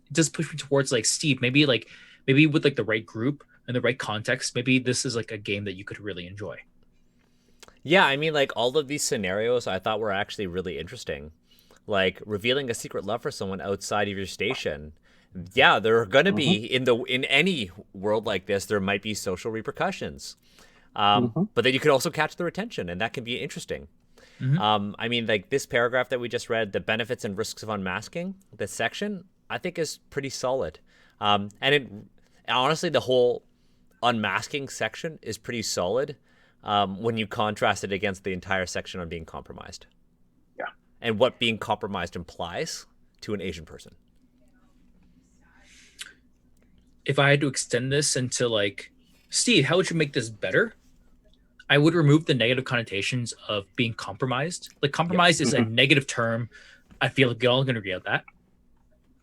it does push me towards like Steve, maybe with like the right group and the right context, maybe this is like a game that you could really enjoy. Yeah, I mean, like, all of these scenarios I thought were actually really interesting. Like, revealing a secret love for someone outside of your station. Yeah, there are going to be, in any world like this, there might be social repercussions. But then you could also catch their attention, and that can be interesting. I mean, like, this paragraph that we just read, the benefits and risks of unmasking, this section, I think is pretty solid. And honestly, the whole unmasking section is pretty solid when you contrast it against the entire section on being compromised. Yeah. And what being compromised implies to an Asian person. If I had to extend this into like, Steve, how would you make this better? I would remove the negative connotations of being compromised. Like, compromise is a negative term. I feel like we all can agree on that.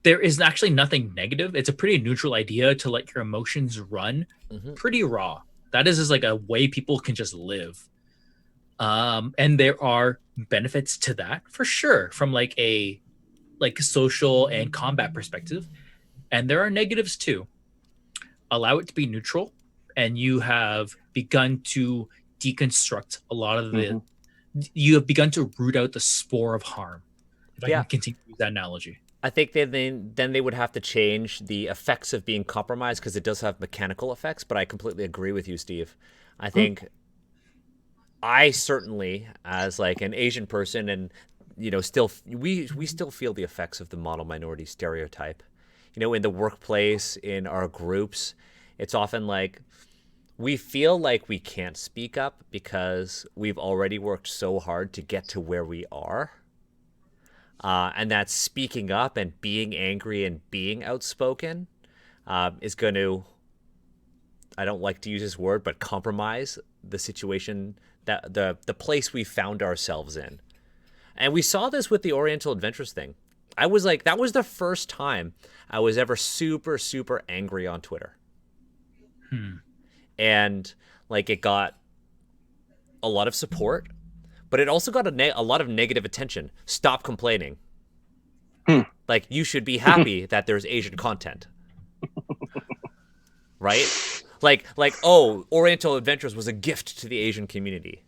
There is actually nothing negative. It's a pretty neutral idea to let your emotions run pretty raw. That is just like a way people can just live. And there are benefits to that for sure, from like a social and combat perspective. And there are negatives too. Allow it to be neutral, and you have begun to deconstruct a lot of the you have begun to root out the spore of harm, if I can continue to use that analogy. I think then they would have to change the effects of being compromised, because it does have mechanical effects, but I completely agree with you, Steve. I think I certainly, as like an Asian person, and still we still feel the effects of the model minority stereotype. In the workplace, in our groups, it's often like we feel like we can't speak up because we've already worked so hard to get to where we are. And that speaking up and being angry and being outspoken is going to, I don't like to use this word, but compromise the situation, that the place we found ourselves in. And we saw this with the Oriental Adventures thing. I was like, that was the first time I was ever super, super angry on Twitter. And like, it got a lot of support, but it also got a lot of negative attention. Stop complaining. Like, you should be happy that there's Asian content. Right? Like, oh, Oriental Adventures was a gift to the Asian community.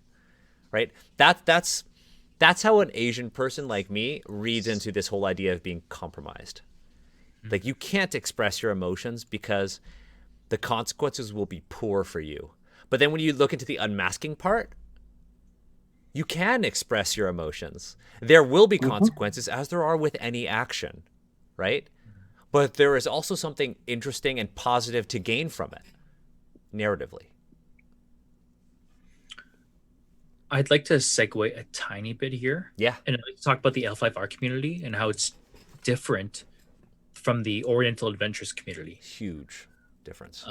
Right? That's how an Asian person like me reads into this whole idea of being compromised. Like, you can't express your emotions because the consequences will be poor for you. But then when you look into the unmasking part, you can express your emotions. There will be consequences, as there are with any action, right? But there is also something interesting and positive to gain from it, narratively. I'd like to segue a tiny bit here. Yeah. And I'd like to talk about the L5R community and how it's different from the Oriental Adventures community. Huge difference.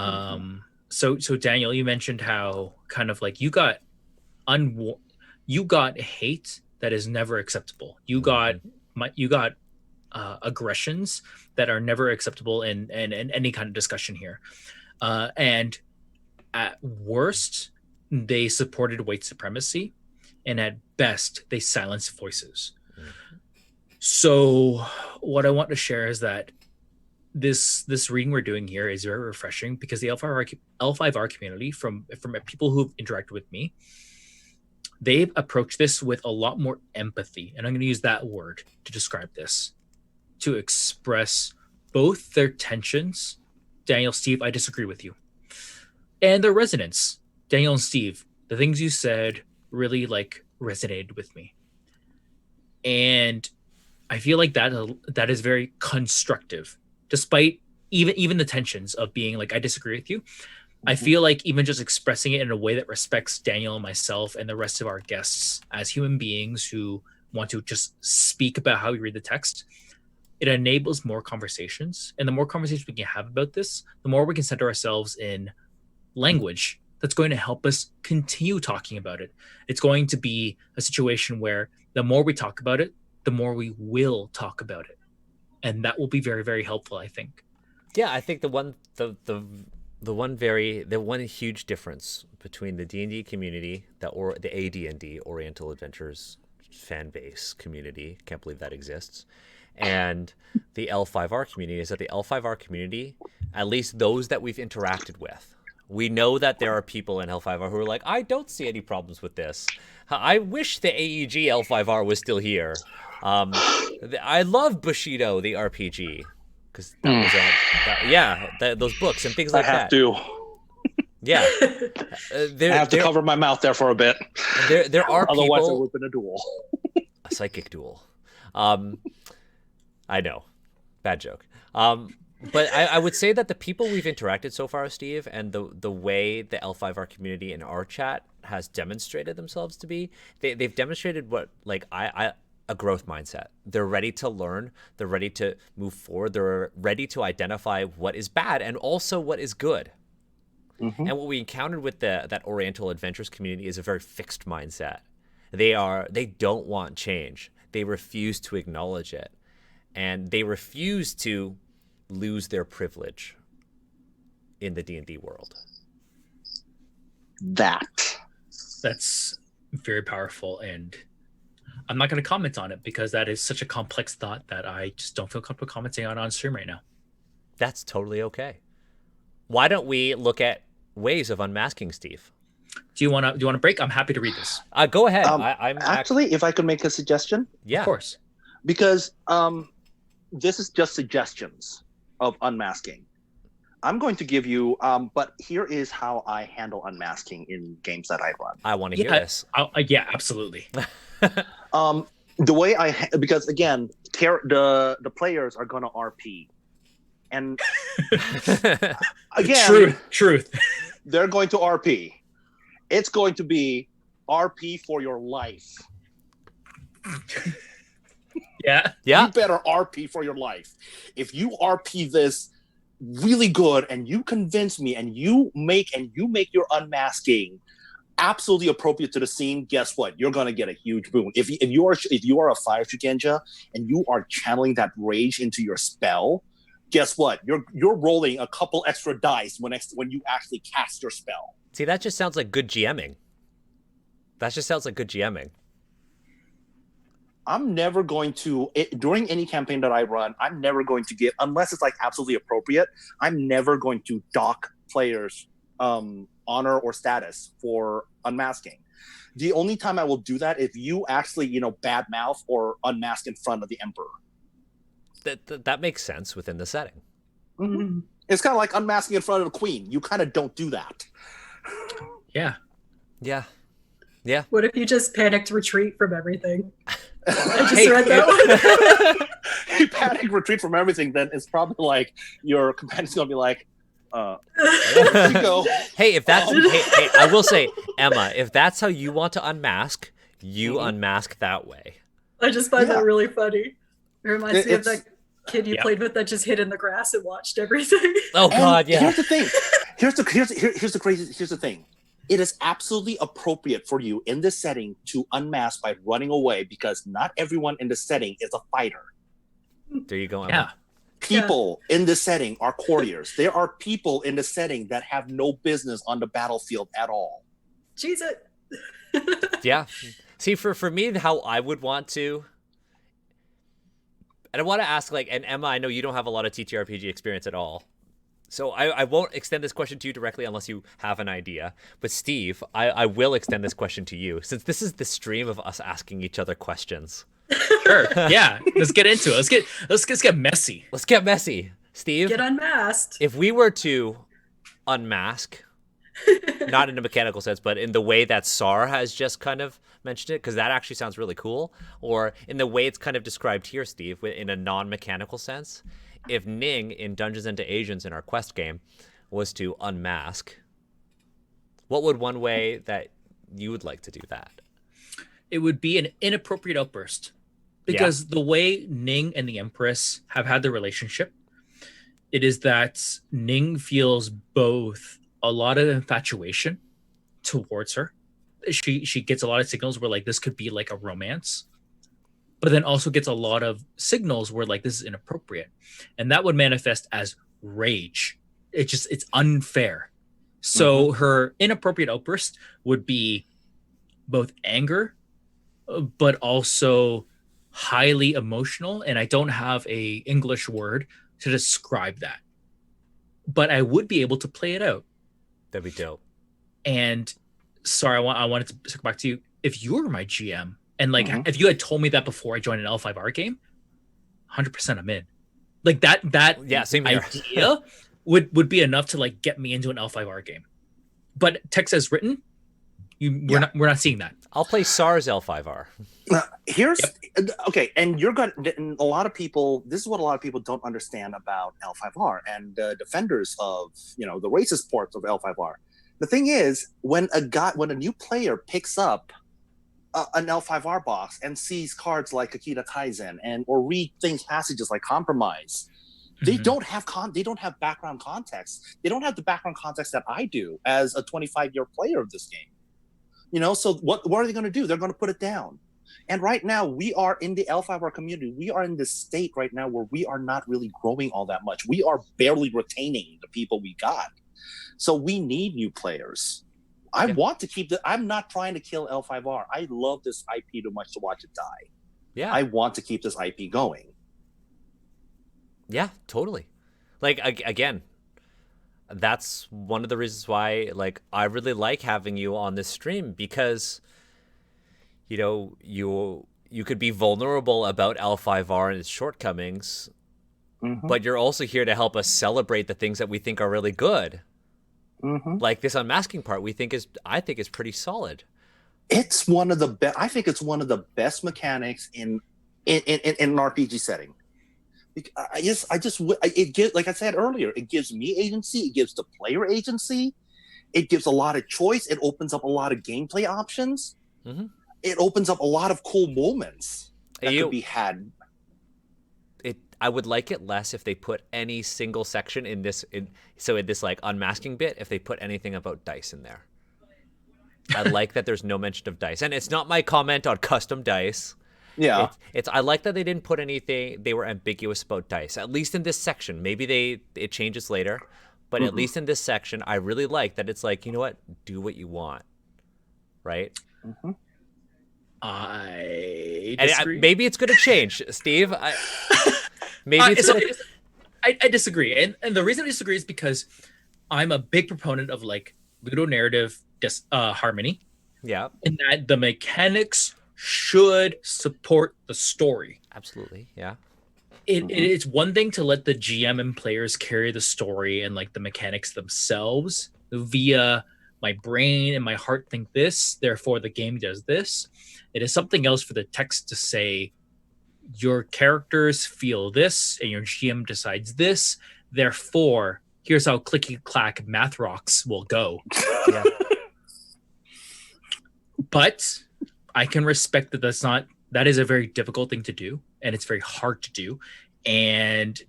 So Daniel, you mentioned how kind of like you got hate that is never acceptable. You got aggressions that are never acceptable in any kind of discussion here. And at worst, they supported white supremacy, and at best, they silenced voices. So what I want to share is that this reading we're doing here is very refreshing, because the L5R community, from people who've interacted with me, they've approached this with a lot more empathy, and I'm going to use that word to describe this, to express both their tensions. Daniel, Steve, I disagree with you, and their resonance. Daniel and Steve, the things you said really like resonated with me, and I feel like that is very constructive, despite even the tensions of being like, I disagree with you. I feel like even just expressing it in a way that respects Daniel and myself and the rest of our guests as human beings who want to just speak about how we read the text, it enables more conversations. And the more conversations we can have about this, the more we can center ourselves in language that's going to help us continue talking about it. It's going to be a situation where the more we talk about it, the more we will talk about it. And that will be very, very helpful, I think. Yeah, I think the one huge difference between the D&D community, the AD&D, Oriental Adventures fan base community, can't believe that exists, and the L5R community is that the L5R community, at least those that we've interacted with, we know that there are people in L5R who are like, I don't see any problems with this. I wish the AEG L5R was still here. I love Bushido, the RPG, because that was those books and things like that. I have to. Yeah, I have to cover my mouth there for a bit. There are otherwise people, it would have been a duel, a psychic duel. I know, bad joke. But I would say that the people we've interacted so far, Steve, and the way the L5R community in our chat has demonstrated themselves to be, they've demonstrated what a growth mindset. They're ready to learn. They're ready to move forward. They're ready to identify what is bad and also what is good. Mm-hmm. And what we encountered with that Oriental Adventures community is a very fixed mindset. They don't want change. They refuse to acknowledge it, and they refuse to lose their privilege in the D&D world. That's very powerful, and I'm not going to comment on it because that is such a complex thought that I just don't feel comfortable commenting on stream right now. That's totally okay. Why don't we look at ways of unmasking, Steve? Do you want to break? I'm happy to read this. Go ahead. I'm actually, if I could make a suggestion. Yeah, of course. Because this is just suggestions of unmasking. I'm going to give you, but here is how I handle unmasking in games that I run. I want to hear this. Yeah, absolutely. The way because again, the players are going to RP, and again, truth. They're going to RP. It's going to be RP for your life. Yeah. You better RP for your life. If you RP this really good and you convince me and you make your unmasking absolutely appropriate to the scene, guess what? You're gonna get a huge boon. If you are a fire Shugenja and you are channeling that rage into your spell, guess what? You're rolling a couple extra dice when you actually cast your spell. See, that just sounds like good GMing. I'm never going to, during any campaign that I run, I'm never going to get, unless it's like absolutely appropriate, I'm never going to dock players honor or status for unmasking. The only time I will do that if you actually, badmouth or unmask in front of the Emperor. That makes sense within the setting. Mm-hmm. It's kind of like unmasking in front of the Queen. You kind of don't do that. Yeah. What if you just panicked retreat from everything? I just read that one. You panic retreat from everything, then it's probably like your companion's gonna be like, where you go? Hey, if that's hey, I will say, Emma, if that's how you want to unmask, you unmask that way. I just find that really funny. It reminds me of that kid you played with that just hid in the grass and watched everything. Oh God, yeah. Here's the thing. Here's the thing. It is absolutely appropriate for you in this setting to unmask by running away because not everyone in the setting is a fighter. There you go, Emma. Yeah. People in this setting are courtiers. There are people in the setting that have no business on the battlefield at all. Jesus. Yeah. See, for me, how I would want to, and I want to ask, like, and Emma, I know you don't have a lot of TTRPG experience at all, so I won't extend this question to you directly unless you have an idea. But Steve, I will extend this question to you, since this is the stream of us asking each other questions. Sure. Yeah. Let's get into it. Let's get messy. Let's get messy. Steve, Get unmasked. if we were to unmask, not in a mechanical sense, but in the way that Sar has just kind of mentioned it, because that actually sounds really cool, or in the way it's kind of described here, Steve, in a non-mechanical sense, if Ning in Dungeons and Asians in our quest game was to unmask, what would one way that you would like to do that? It would be an inappropriate outburst because the way Ning and the Empress have had the relationship, it is that Ning feels both a lot of infatuation towards her. She gets a lot of signals where like this could be like a romance, but then also gets a lot of signals where like this is inappropriate, and that would manifest as rage. It's unfair. So her inappropriate outburst would be both anger, but also highly emotional, and I don't have a English word to describe that, but I would be able to play it out. That'd be dope. And sorry, I wanted to circle back to you. If you were my GM and like if you had told me that before I joined an L5R game, 100% I'm in. Like that same here. idea would be enough to like get me into an L5R game. But text as written, we're not seeing that. I'll play SARS L5R. Okay, and you're going. A lot of people. This is what a lot of people don't understand about L5R and the defenders of the racist parts of L5R. The thing is, when a new player picks up an L5R box and sees cards like Akita Kaizen or read passages like Compromise, they don't have background context. They don't have the background context that I do as a 25-year player of this game. So what are they going to do? They're going to put it down. And right now, we are in the L5R community. We are in this state right now where we are not really growing all that much. We are barely retaining the people we got. So we need new players. I want to keep I'm not trying to kill L5R. I love this IP too much to watch it die. Yeah. I want to keep this IP going. Yeah, totally. Like, again, that's one of the reasons why, like, I really like having you on this stream, because, you could be vulnerable about L5R and its shortcomings, but you're also here to help us celebrate the things that we think are really good. Like this unmasking part, I think is pretty solid. It's one of the best. I think it's one of the best mechanics in an RPG setting. It gives, like I said earlier, it gives me agency. It gives the player agency. It gives a lot of choice. It opens up a lot of gameplay options. It opens up a lot of cool moments that could be had. I would like it less if they put any single section in this like unmasking bit, if they put anything about dice in there. I like that there's no mention of dice, and it's not my comment on custom dice. Yeah, it's I like that they didn't put anything. They were ambiguous about dice, at least in this section. Maybe it changes later, but at least in this section, I really like that. It's like, you know what, do what you want, right? I disagree. Maybe it's going to change, Steve. I disagree, and the reason I disagree is because I'm a big proponent of like ludonarrative harmony. Yeah, and that the mechanics should support the story. Absolutely, yeah. It's one thing to let the GM and players carry the story and like the mechanics themselves via my brain and my heart think this, therefore the game does this. It is something else for the text to say, your characters feel this and your GM decides this, therefore here's how clicky clack math rocks will go. Yeah. But I can respect that that is a very difficult thing to do, and it's very hard to do. and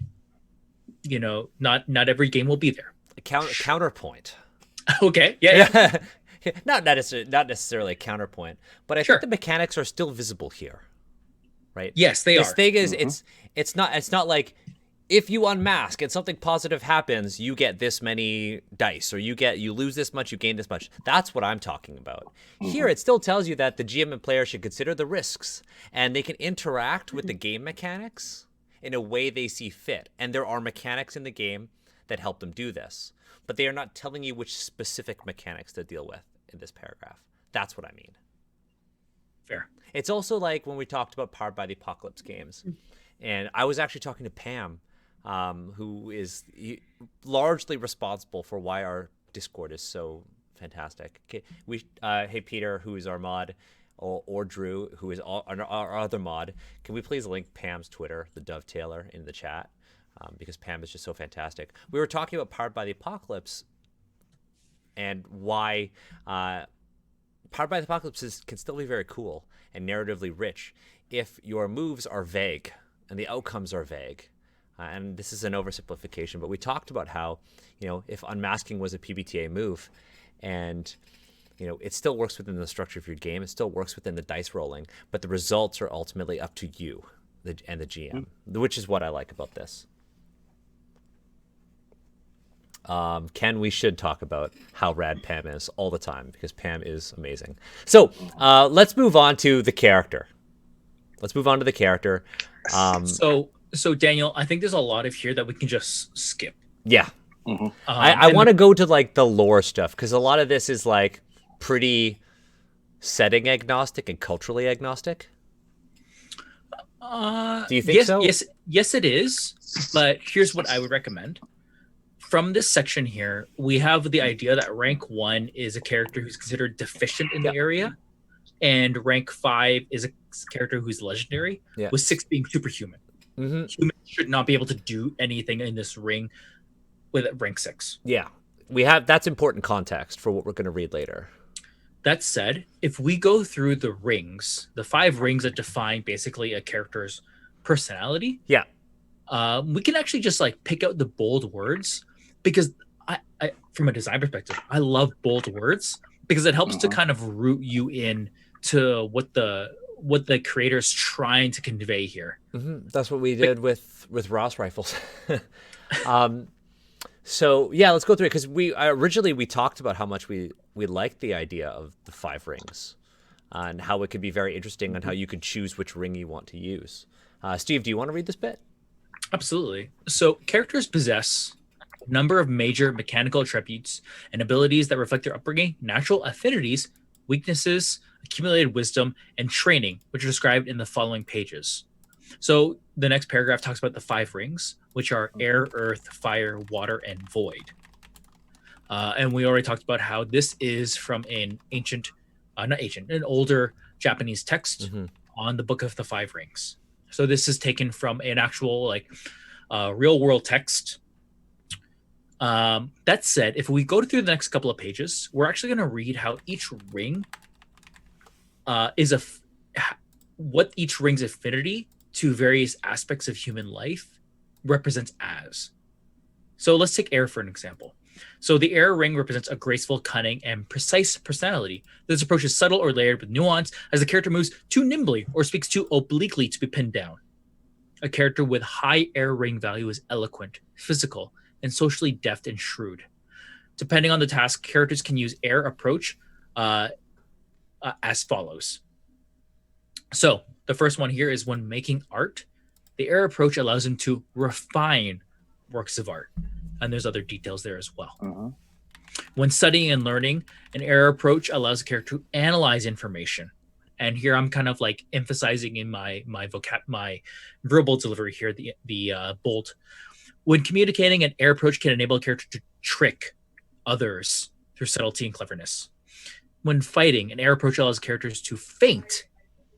not every game will be there. Counterpoint. Okay, yeah. not necessarily a counterpoint, but I think the mechanics are still visible here, right? Yes, they are. This thing is it's not like if you unmask and something positive happens, you get this many dice, or you lose this much, you gain this much. That's what I'm talking about. Here, it still tells you that the GM and player should consider the risks, and they can interact with the game mechanics in a way they see fit. And there are mechanics in the game that help them do this, but they are not telling you which specific mechanics to deal with in this paragraph. That's what I mean. Fair. It's also like when we talked about Powered by the Apocalypse games, and I was actually talking to Pam, who is largely responsible for why our Discord is so fantastic. Okay, hey Peter, who is our mod, or Drew, who is our other mod. Can we please link Pam's Twitter, the Dovetailer, in the chat? Because Pam is just so fantastic. We were talking about Powered by the Apocalypse and why Powered by the Apocalypse can still be very cool and narratively rich if your moves are vague and the outcomes are vague. And this is an oversimplification, but we talked about how, if unmasking was a PBTA move and, it still works within the structure of your game, it still works within the dice rolling, but the results are ultimately up to you and the GM, which is what I like about this. Ken, we should talk about how rad Pam is all the time, because Pam is amazing. So let's move on to the character. So Daniel, I think there's a lot of here that we can just skip. Yeah. I want to go to like the lore stuff, because a lot of this is like pretty setting agnostic and culturally agnostic. Do you think so? Yes, it is. But here's what I would recommend. From this section here, we have the idea that rank 1 is a character who's considered deficient in the area, and rank 5 is a character who's legendary, with 6 being superhuman. Humans should not be able to do anything in this ring with rank 6. Yeah, that's important context for what we're going to read later. That said, if we go through the rings, the 5 rings that define basically a character's personality, we can actually just like pick out the bold words, because I from a design perspective, I love bold words because it helps to kind of root you in to what the creator's trying to convey here. That's what we did with Ross rifles. So yeah, let's go through it, because we originally talked about how much we liked the idea of the 5 rings, and how it could be very interesting on how you could choose which ring you want to use. Steve, do you want to read this bit? Absolutely. So characters possess a number of major mechanical attributes and abilities that reflect their upbringing, natural affinities, weaknesses, accumulated wisdom, and training, which are described in the following pages. So the next paragraph talks about the 5 rings, which are air, earth, fire, water, and void. And we already talked about how this is from an an older Japanese text on the Book of the 5 Rings. So this is taken from an actual real world text. That said, if we go through the next couple of pages, we're actually going to read how each ring what each ring's affinity to various aspects of human life represents as. So let's take air for an example. So the air ring represents a graceful, cunning, and precise personality. This approach is subtle or layered with nuance, as the character moves too nimbly or speaks too obliquely to be pinned down. A character with high air ring value is eloquent, physical, and socially deft and shrewd. Depending on the task, characters can use air approach as follows. So the first one here is when making art, the air approach allows him to refine works of art. And there's other details there as well. When studying and learning, an air approach allows a character to analyze information. And here I'm kind of like emphasizing in my verbal delivery here, the bold. When communicating, an air approach can enable a character to trick others through subtlety and cleverness. When fighting, an air approach allows characters to feint,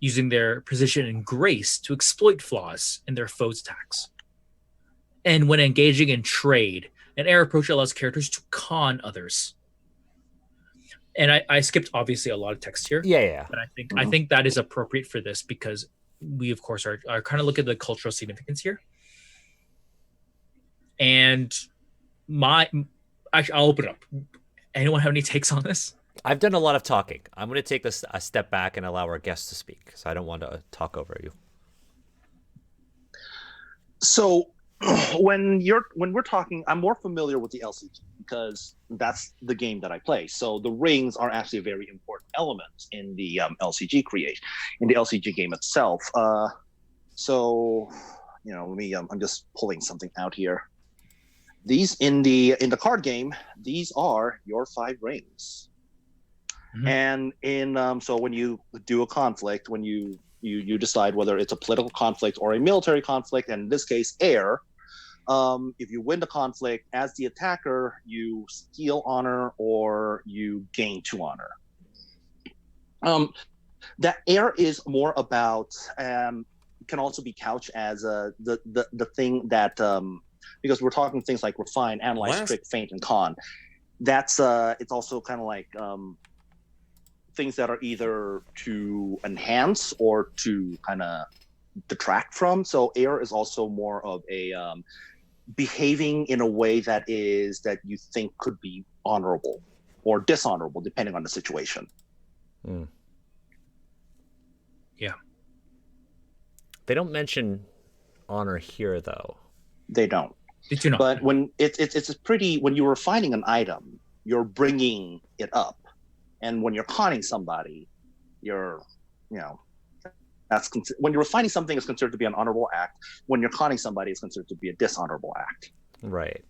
using their precision and grace to exploit flaws in their foes' attacks. And when engaging in trade, an air approach allows characters to con others. And I skipped obviously a lot of text here. Yeah. But I think that is appropriate for this, because we of course are kind of looking at the cultural significance here. And I'll open it up. Anyone have any takes on this? I've done a lot of talking. I'm going to take this a step back and allow our guests to speak, because I don't want to talk over you. So when we're talking, I'm more familiar with the LCG because that's the game that I play. So the rings are actually a very important element in the LCG creation, in the LCG game itself. So let me. I'm just pulling something out here. These in the card game, these are your 5 rings. Mm-hmm. And in so when you do a conflict, when you decide whether it's a political conflict or a military conflict, and in this case, air. If you win the conflict as the attacker, you steal honor or you gain 2 honor. That air is more about can also be couched as the thing that because we're talking things like refine, analyze, trick, feint, and con. That's it's also kind of like things that are either to enhance or to kind of detract from. So air is also more of a behaving in a way that you think could be honorable or dishonorable depending on the situation. Yeah. They don't mention honor here, though. They don't. They do not. But when it's pretty, when you're refining an item, you're bringing it up. And when you're conning somebody, you're, when you're refining something, it's considered to be an honorable act. When you're conning somebody, it's considered to be a dishonorable act. Right.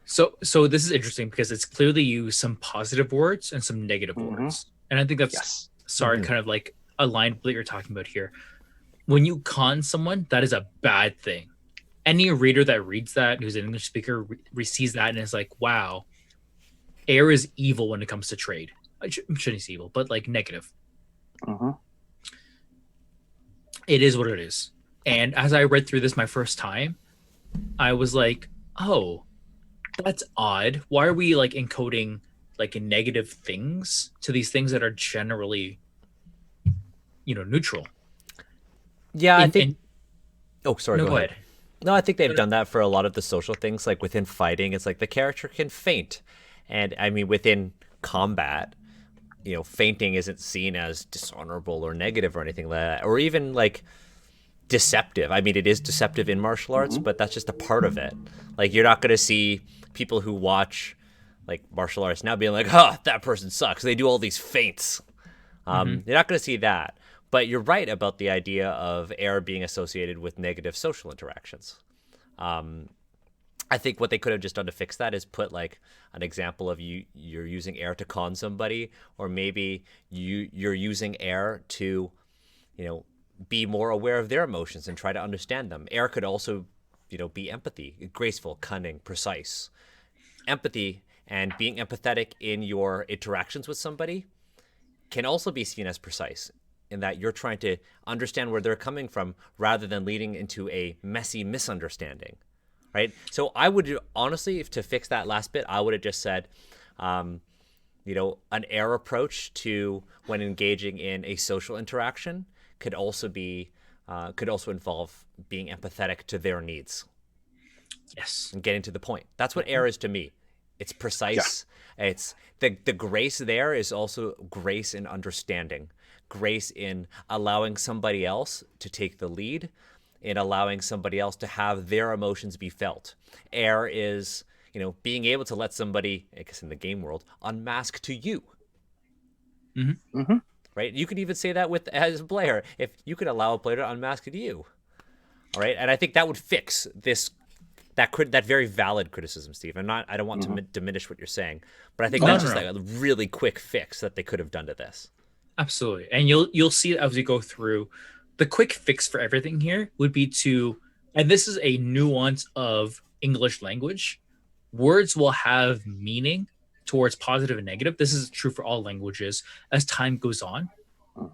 So this is interesting because it's clearly used some positive words and some negative words. And I think that's, kind of like aligned with what you're talking about here. When you con someone, that is a bad thing. Any reader that reads that, who's an English speaker, sees that and is like, wow, air is evil when it comes to trade. I shouldn't say evil, but like negative. It is what it is. And as I read through this my first time, I was like, oh, that's odd. Why are we like encoding like negative things to these things that are generally, neutral? Yeah, I think. Oh, sorry. No, go ahead. No, I think they've done that for a lot of the social things. Like within fighting, it's like the character can feint, and I mean within combat, feinting isn't seen as dishonorable or negative or anything like that, or even like deceptive. I mean, it is deceptive in martial arts, but that's just a part of it. Like you're not going to see people who watch like martial arts now being like, that person sucks. They do all these feints. You're not going to see that. But you're right about the idea of air being associated with negative social interactions. I think what they could have just done to fix that is put like an example of you're using air to con somebody, or maybe you're using air to, be more aware of their emotions and try to understand them. Air could also, be empathy, graceful, cunning, precise. Empathy and being empathetic in your interactions with somebody can also be seen as precise, in that you're trying to understand where they're coming from rather than leading into a messy misunderstanding, right? So I would honestly, if to fix that last bit, I would have just said, an air approach to when engaging in a social interaction could also involve being empathetic to their needs. Yes. And getting to the point. That's what air is to me. It's precise. Yeah. It's the grace there is also grace in understanding. Grace in allowing somebody else to take the lead, in allowing somebody else to have their emotions be felt. Air is, being able to let somebody, I guess in the game world, unmask to you. Right? You could even say that as a player, if you could allow a player to unmask to you. All right? And I think that would fix that very valid criticism, Steve. I don't want to diminish what you're saying, but I think that's just like a really quick fix that they could have done to this. Absolutely. And you'll see it as we go through. The quick fix for everything here would be and this is a nuance of English language, words will have meaning towards positive and negative. This is true for all languages as time goes on.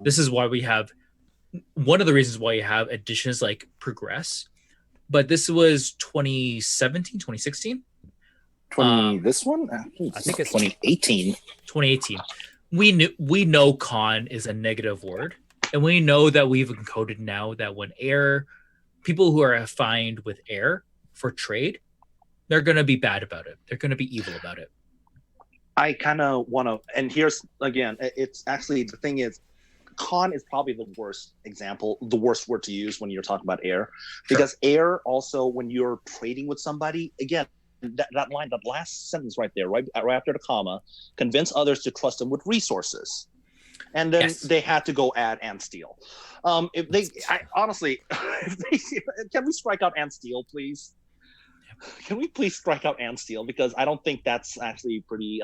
This is why we have one of the reasons why you have additions like progress. But this was 2017, 2016. This one? I think it's 2018. 2018. We know con is a negative word, and we know that we've encoded now that when air people who are affined with air for trade, they're going to be bad about it. They're going to be evil about it. I kind of want to, and here's again, it's actually, the thing is, con is probably the worst example, the worst word to use when you're talking about air, because air also, when you're trading with somebody, again, that line, that last sentence right there, right after the comma, convince others to trust them with resources. And then they had to go add and steal. If they, honestly, can we strike out and steal, please? Can we please strike out and steal? Because I don't think that's actually pretty,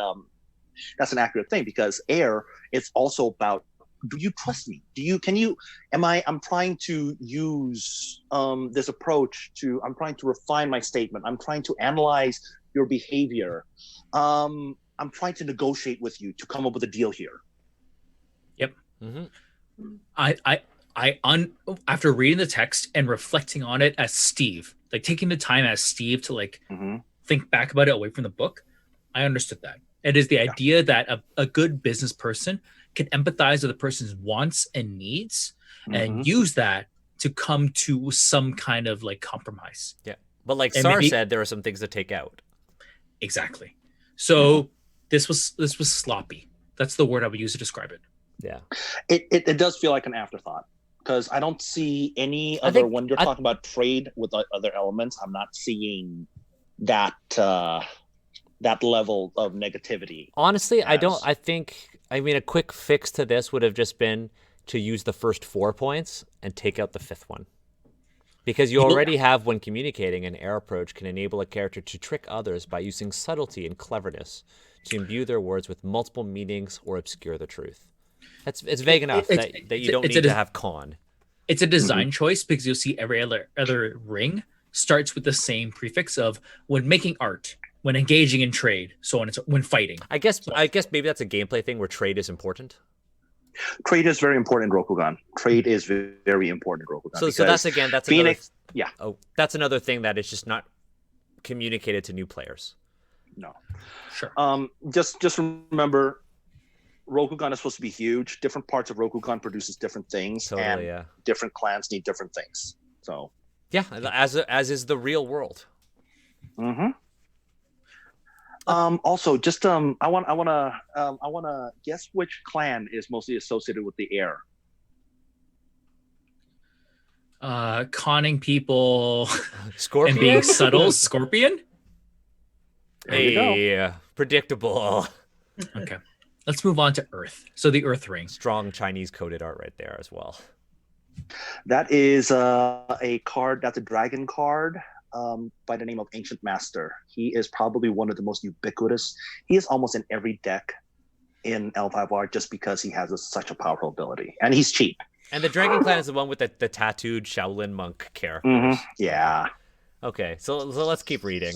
that's an accurate thing, because air, it's also about, do you trust me? I'm trying to use this approach I'm trying to refine my statement. I'm trying to analyze your behavior. I'm trying to negotiate with you to come up with a deal here. Yep. After reading the text and reflecting on it as Steve, like taking the time as Steve to think back about it away from the book, I understood that. It is the idea that a good business person can empathize with a person's wants and needs and use that to come to some kind of like compromise. Yeah. But like Sar said, there are some things to take out. Exactly. So this was sloppy. That's the word I would use to describe it. Yeah. It does feel like an afterthought, because I don't see any other, when you're talking about trade with other elements, I'm not seeing that level of negativity. Honestly, I mean, a quick fix to this would have just been to use the first 4 points and take out the 5th one. Because you already have, when communicating, an air approach can enable a character to trick others by using subtlety and cleverness to imbue their words with multiple meanings or obscure the truth. It's vague enough that you don't need to have con. It's a design choice, because you'll see every other ring starts with the same prefix of when making art, when engaging in trade, so on and so, when fighting. I guess maybe that's a gameplay thing where trade is important. Trade is very important in Rokugan. Trade is very important in Rokugan. So that's Phoenix, that's another thing that is just not communicated to new players. No. Sure. Just remember, Rokugan is supposed to be huge. Different parts of Rokugan produces different things, and different clans need different things. So yeah, as is the real world. Also, just I want to guess which clan is mostly associated with the air. Conning people, Scorpion, and being subtle. Scorpion. Hey, predictable. Okay, let's move on to Earth. So the Earth ring, strong Chinese coded art right there as well. That is a card. That's a dragon card. By the name of Ancient Master. He is probably one of the most ubiquitous. He is almost in every deck in L5R, just because he has such a powerful ability, and he's cheap. And the Dragon Clan is the one with the tattooed Shaolin monk characters. Yeah. Okay, so let's keep reading.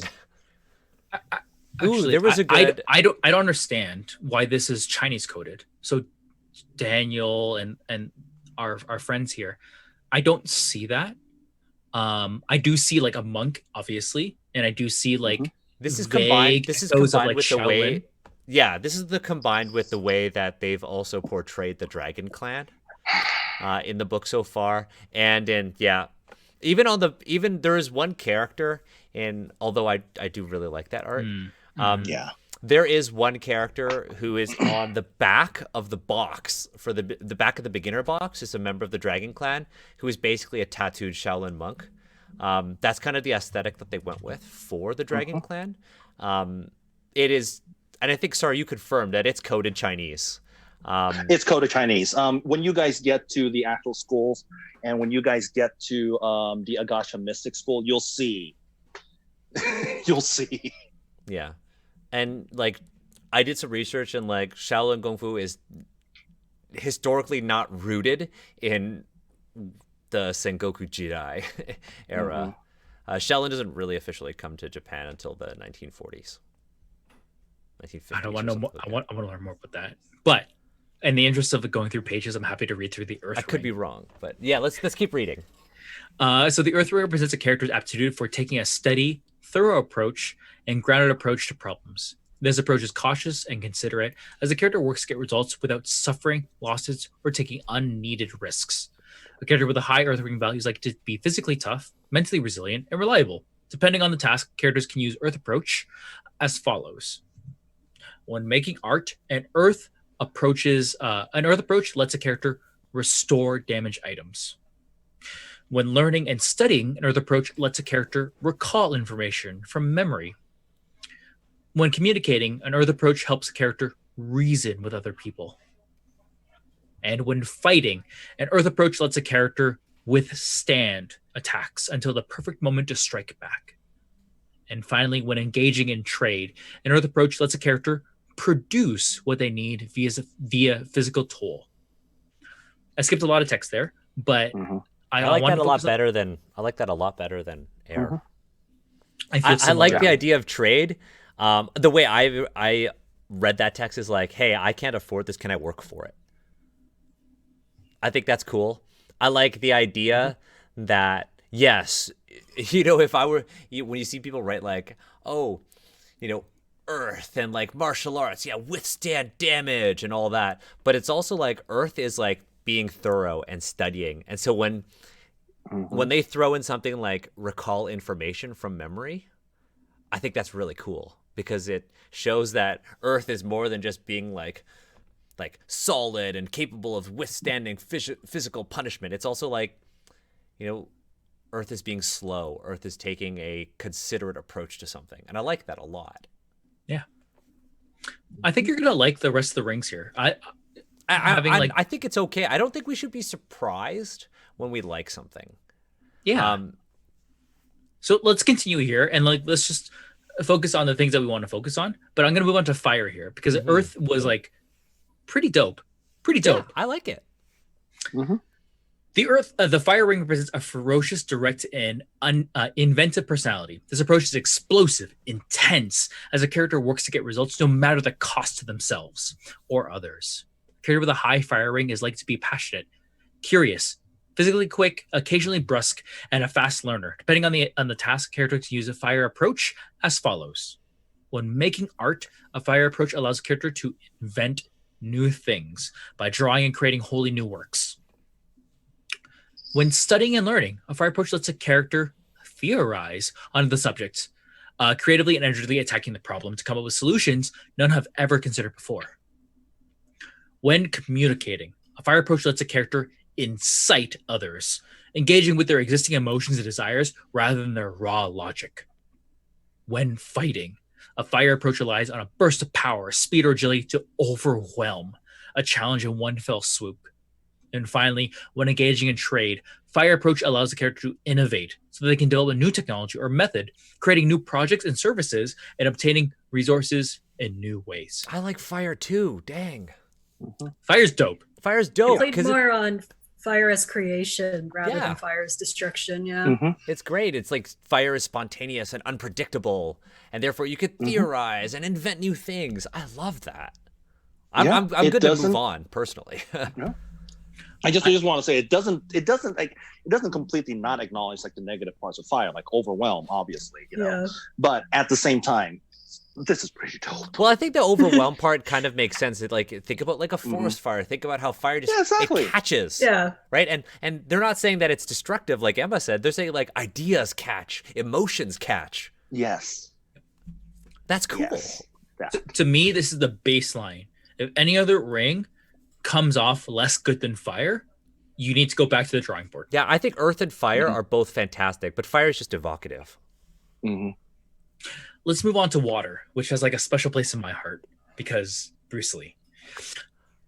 Actually, there was a good. I don't understand why this is Chinese coded. So Daniel and our friends here, I don't see that. I do see like a monk, obviously, and I do see like this is combined. This is combined with Shaolin. The way. Yeah, this is combined with the way that they've also portrayed the Dragon Clan in the book so far, and even there is one character, and although I do really like that art, there is one character who is on the back of the box for the back of the beginner box is a member of the Dragon Clan who is basically a tattooed Shaolin monk. That's kind of the aesthetic that they went with for the Dragon Clan. It is, and I think, sorry, you confirmed that it's coded Chinese. It's coded Chinese. When you guys get to the actual schools, and when you guys get to the Agasha Mystic School, you'll see. You'll see. Yeah. And like, I did some research, and like Shaolin Kung Fu is historically not rooted in the Sengoku Jidai era. Shaolin doesn't really officially come to Japan until the 1940s. 1950s. I don't want to know more. I want to learn more about that. But in the interest of going through pages, I'm happy to read through the Earth. I could be wrong, but yeah, let's keep reading. So the Earth Ring represents a character's aptitude for taking a steady, thorough approach and grounded approach to problems. This approach is cautious and considerate as the character works to get results without suffering, losses, or taking unneeded risks. A character with a high Earth ring value is likely to be physically tough, mentally resilient, and reliable. Depending on the task, characters can use Earth approach as follows. When making art, an Earth approach lets a character restore damaged items. When learning and studying, an Earth approach lets a character recall information from memory. When communicating, an Earth approach helps a character reason with other people. And when fighting, an Earth approach lets a character withstand attacks until the perfect moment to strike back. And finally, when engaging in trade, an Earth approach lets a character produce what they need via physical tool. I skipped a lot of text there, but I like that a lot better than air. I like the idea of trade. The way I read that text is like, hey, I can't afford this. Can I work for it? I think that's cool. I like the idea that, yes, if I were, when you see people write like, oh, Earth and like martial arts, withstand damage and all that. But it's also like Earth is like being thorough and studying. And so when they throw in something like recall information from memory, I think that's really cool because it shows that Earth is more than just being like solid and capable of withstanding physical punishment. It's also like, Earth is being slow. Earth is taking a considerate approach to something. And I like that a lot. Yeah. I think you're going to like the rest of the rings here. I think it's okay. I don't think we should be surprised when we like something. Yeah. So let's continue here and let's just focus on the things that we want to focus on. But I'm going to move on to fire here because Earth was pretty dope. Yeah, I like it. The fire ring represents a ferocious, direct, and inventive personality. This approach is explosive, intense, as a character works to get results no matter the cost to themselves or others. A character with a high fire ring is likely to be passionate, curious, physically quick, occasionally brusque, and a fast learner. Depending on the task, character can use a fire approach as follows. When making art, a fire approach allows a character to invent new things by drawing and creating wholly new works. When studying and learning, a fire approach lets a character theorize on the subject, creatively and energetically attacking the problem to come up with solutions none have ever considered before. When communicating, a fire approach lets a character incite others, engaging with their existing emotions and desires rather than their raw logic. When fighting, a fire approach relies on a burst of power, speed, or agility to overwhelm a challenge in one fell swoop. And finally, when engaging in trade, fire approach allows the character to innovate so that they can develop a new technology or method, creating new projects and services, and obtaining resources in new ways. I like fire too. Dang. Fire's dope. Fire's dope. I played more on fire as creation rather than fire as destruction. Yeah. It's great. It's like fire is spontaneous and unpredictable, and therefore you could theorize and invent new things. I love that. I'm good to move on personally. I just want to say it doesn't completely not acknowledge like the negative parts of fire, like overwhelm, obviously, but at the same time, this is pretty dope. Well, I think the overwhelm part kind of makes sense. Think about like a forest fire. Think about how fire just it catches. Yeah. Right. And they're not saying that it's destructive, like Emma said. They're saying like ideas catch, emotions catch. Yes. That's cool. Yes. Yeah. To me, this is the baseline. If any other ring comes off less good than fire, you need to go back to the drawing board. Yeah, I think earth and fire are both fantastic, but fire is just evocative. Let's move on to water, which has like a special place in my heart because Bruce Lee.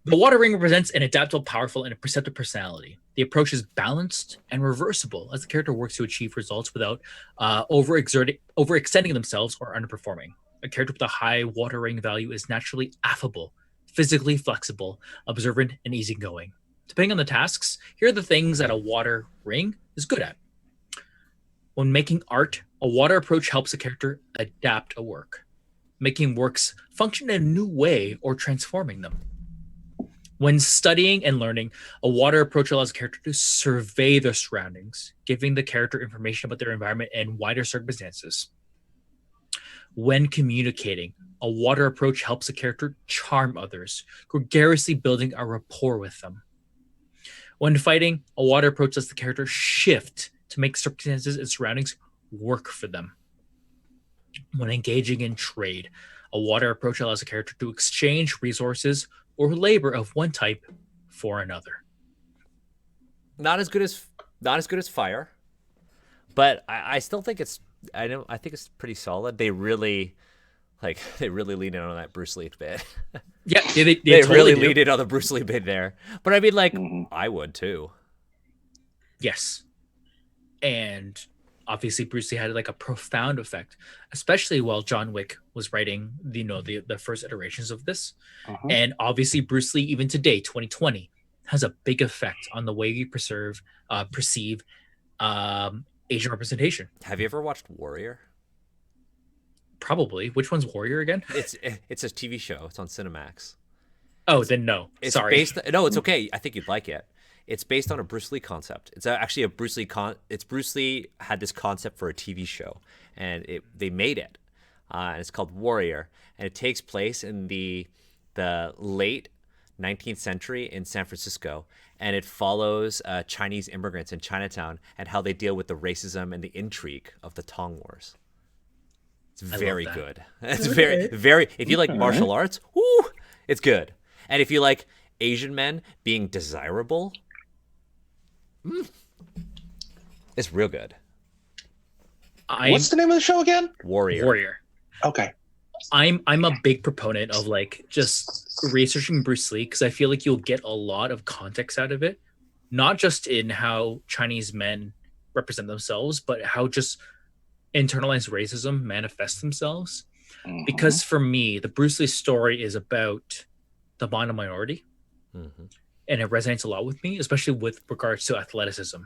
The water ring represents an adaptable, powerful, and a perceptive personality. The approach is balanced and reversible as the character works to achieve results without overextending themselves or underperforming. A character with a high water ring value is naturally affable, physically flexible, observant, and easygoing. Depending on the tasks, here are the things that a water ring is good at. When making art, a water approach helps a character adapt a work, making works function in a new way or transforming them. When studying and learning, a water approach allows a character to survey their surroundings, giving the character information about their environment and wider circumstances. When communicating, a water approach helps a character charm others, gregariously building a rapport with them. When fighting, a water approach lets the character shift to make circumstances and surroundings work for them. When engaging in trade, a water approach allows a character to exchange resources or labor of one type for another. Not as good as fire, but I still think it's I think it's pretty solid. They really lean in on that Bruce Lee bit. Yeah, they they totally really do. leaned in on the Bruce Lee bit there. But I mean, like, Mhm. I would too. Yes. And obviously Bruce Lee had like a profound effect, especially while John Wick was writing the first iterations of this. Mhm. And obviously Bruce Lee, even today, 2020, has a big effect on the way we perceive Asian representation. Have you ever watched Warrior? Probably. Which one's Warrior again? It's a TV show. It's on Cinemax. Oh, then no. It's Sorry. No, it's okay. I think you'd like it. It's based on a Bruce Lee concept. It's actually a Bruce Lee It's Bruce Lee had this concept for a TV show, and they made it, and it's called Warrior, and it takes place in the late 19th century in San Francisco, and it follows Chinese immigrants in Chinatown and how they deal with the racism and the intrigue of the Tong Wars. It's very good. It's very. If you like martial arts, whoo, it's good. And if you like Asian men being desirable, it's real good. What's the name of the show again? Warrior. Okay. I'm a big proponent of like just researching Bruce Lee because I feel like you'll get a lot of context out of it, not just in how Chinese men represent themselves, but how just internalized racism manifests themselves. Mhm. Because for me, the Bruce Lee story is about the mono minority, Mm-hmm. and it resonates a lot with me, especially with regards to athleticism.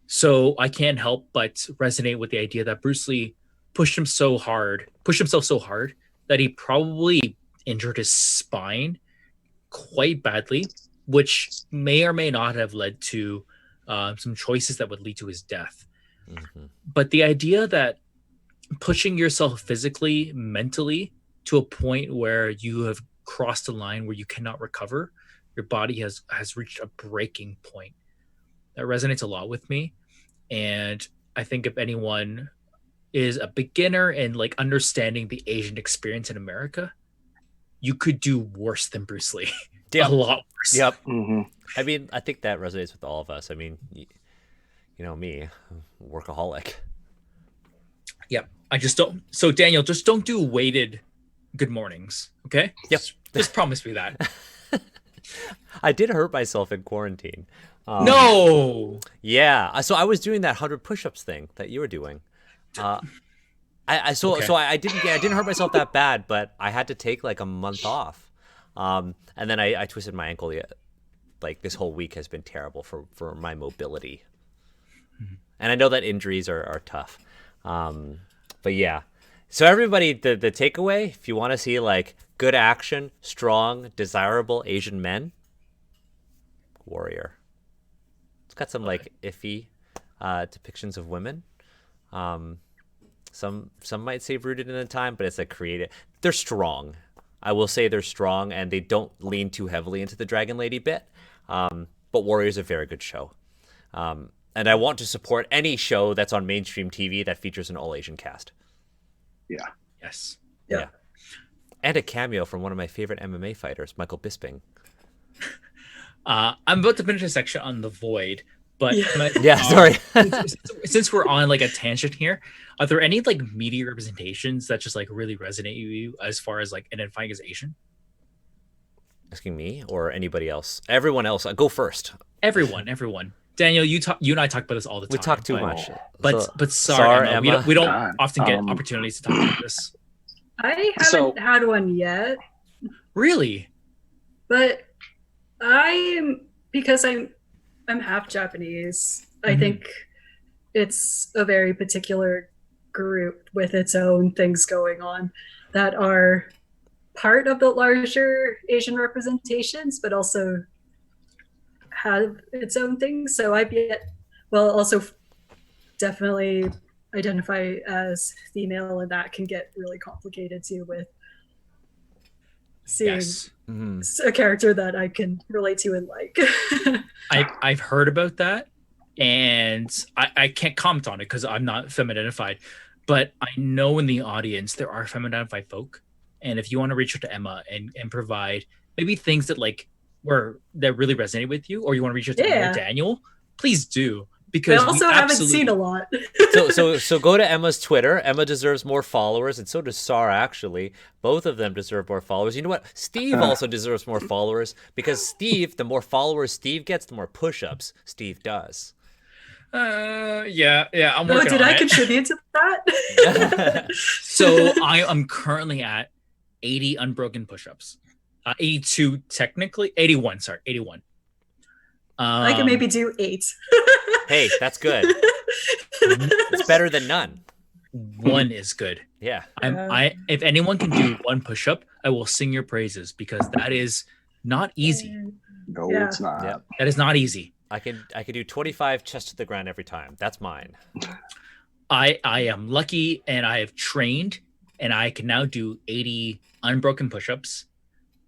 So I can't help but resonate with the idea that Bruce Lee pushed himself so hard that he probably injured his spine quite badly, which may or may not have led to some choices that would lead to his death. Mm-hmm. But the idea that pushing yourself physically, mentally to a point where you have crossed a line where you cannot recover, your body has reached a breaking point. That resonates a lot with me. And I think if anyone is a beginner in like understanding the Asian experience in America, you could do worse than Bruce Lee. Yep. A lot worse. Yep. Mhm. I mean, I think that resonates with all of us. I mean, you know me, workaholic. Yep. I just don't. So Daniel, just don't do weighted good mornings. Okay. Yep. Just promise me that. I did hurt myself in quarantine. No. Yeah. So I was doing that 100 push-ups thing that you were doing. So I didn't hurt myself that bad, but I had to take like a month off. And then I twisted my ankle. Like this whole week has been terrible for my mobility. Mm-hmm. And I know that injuries are tough. But yeah. So everybody, the takeaway, if you want to see like good action, strong, desirable Asian men, Warrior. It's got some like iffy depictions of women. Some might say rooted in the time, but it's like creative. They're strong. I will say they're strong, and they don't lean too heavily into the Dragon Lady bit. But Warrior's a very good show. And I want to support any show that's on mainstream TV that features an all-Asian cast. Yeah. Yes. Yeah. And a cameo from one of my favorite MMA fighters, Michael Bisping. I'm about to finish a section on the Void, but Sorry. since we're on like a tangent here, are there any like media representations that just like really resonate with you as far as like identifying as Asian? Asking me or anybody else? Everyone else. Go first. Everyone. Daniel, you and I talk about this all the time. We talk too much. But sorry, Emma, we don't often get God. opportunities to talk about this. I haven't had one yet, Really? but because I'm half Japanese. I Mhm. think it's a very particular group with its own things going on that are part of the larger Asian representations, but also have its own things. So also definitely identify as female, and that can get really complicated too with seeing Yes. a character that I can relate to and like. I've heard about that, and I can't comment on it because I'm not femme-identified, but I know in the audience there are femme-identified folk, and if you want to reach out to Emma and provide maybe things that that really resonate with you, or you want to reach out to me or Daniel, please do. I Because also haven't seen a lot. So go to Emma's Twitter. Emma deserves more followers, and so does Sar. Actually, both of them deserve more followers. You know what? Steve also deserves more followers because Steve, the more followers Steve gets, the more push-ups Steve does. Yeah. I'm Oh, working did on I it. contribute to that? So I'm currently at 80 unbroken push-ups. 82 technically. 81. Sorry, 81. I can maybe do 8. Hey, that's good. It's better than none. 1 is good. Yeah. If anyone can do 1 push-up, I will sing your praises because that is not easy. No, Yeah. it's not. Yep. That is not easy. I could do 25 chest to the ground every time. That's mine. I am lucky and I have trained and I can now do 80 unbroken push-ups.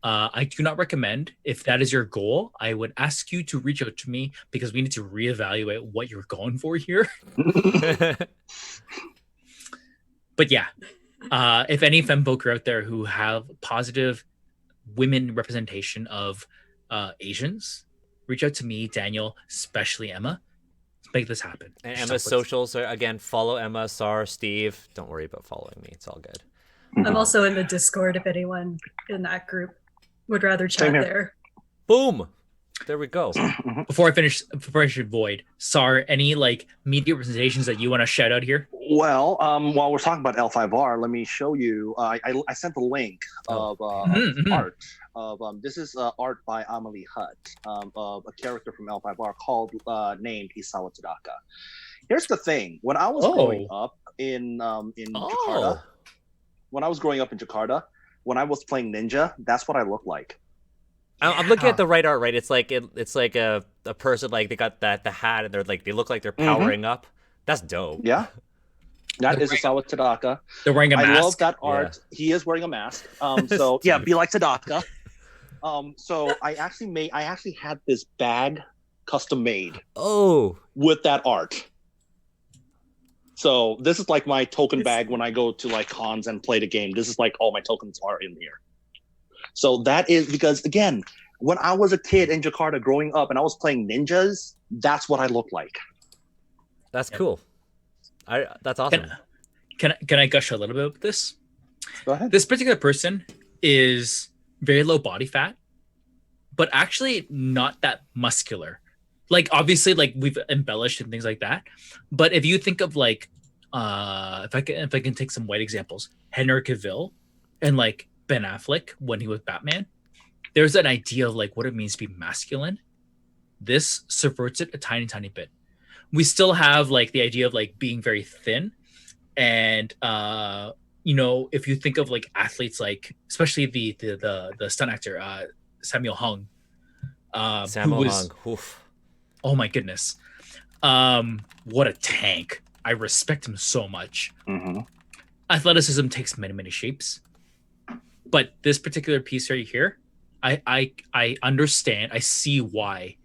I do not recommend, if that is your goal, I would ask you to reach out to me because we need to reevaluate what you're going for here. But yeah, if any femfolk are out there who have positive women representation of Asians, reach out to me, Daniel, especially Emma. Let's make this happen. And Emma's socials are, again, follow Emma, Sar, Steve. Don't worry about following me. It's all good. I'm also in the Discord if anyone in that group would rather chat there. Boom. There we go. Before I should void, Sar, any media representations that you want to shout out here? Well, while we're talking about L5R, let me show you. I sent the link of art. This is art by Amelie Hutt, of a character from L5R called named Isawa Tadaka. Here's the thing: when I was growing up in Jakarta, when I was playing Ninja, that's what I looked like. I'm looking at the right art, right? It's like a person, they got the hat and they look like they're powering up. That's dope. Yeah. That is Isawa Tadaka. They're wearing a mask. I love that art. Yeah. He is wearing a mask. So yeah, be like Tadaka. So I actually had this bag custom made. Oh. With that art. So this is like my token bag when I go to cons and play the game. This is all my tokens are in here. So that is because, again, when I was a kid in Jakarta growing up and I was playing ninjas, that's what I looked like. That's cool. That's awesome. Can I gush a little bit about this? Go ahead. This particular person is very low body fat, but actually not that muscular. Obviously, we've embellished and things like that. But if you think of if I can take some white examples, Henry Cavill and Ben Affleck when he was Batman, there's an idea of what it means to be masculine. This subverts it a tiny bit. We still have the idea of being very thin, and if you think of athletes especially the stunt actor Samuel Hung, Oof. Oh my goodness, what a tank! I respect him so much. Mm-hmm. Athleticism takes many shapes. But this particular piece right here, I understand. I see why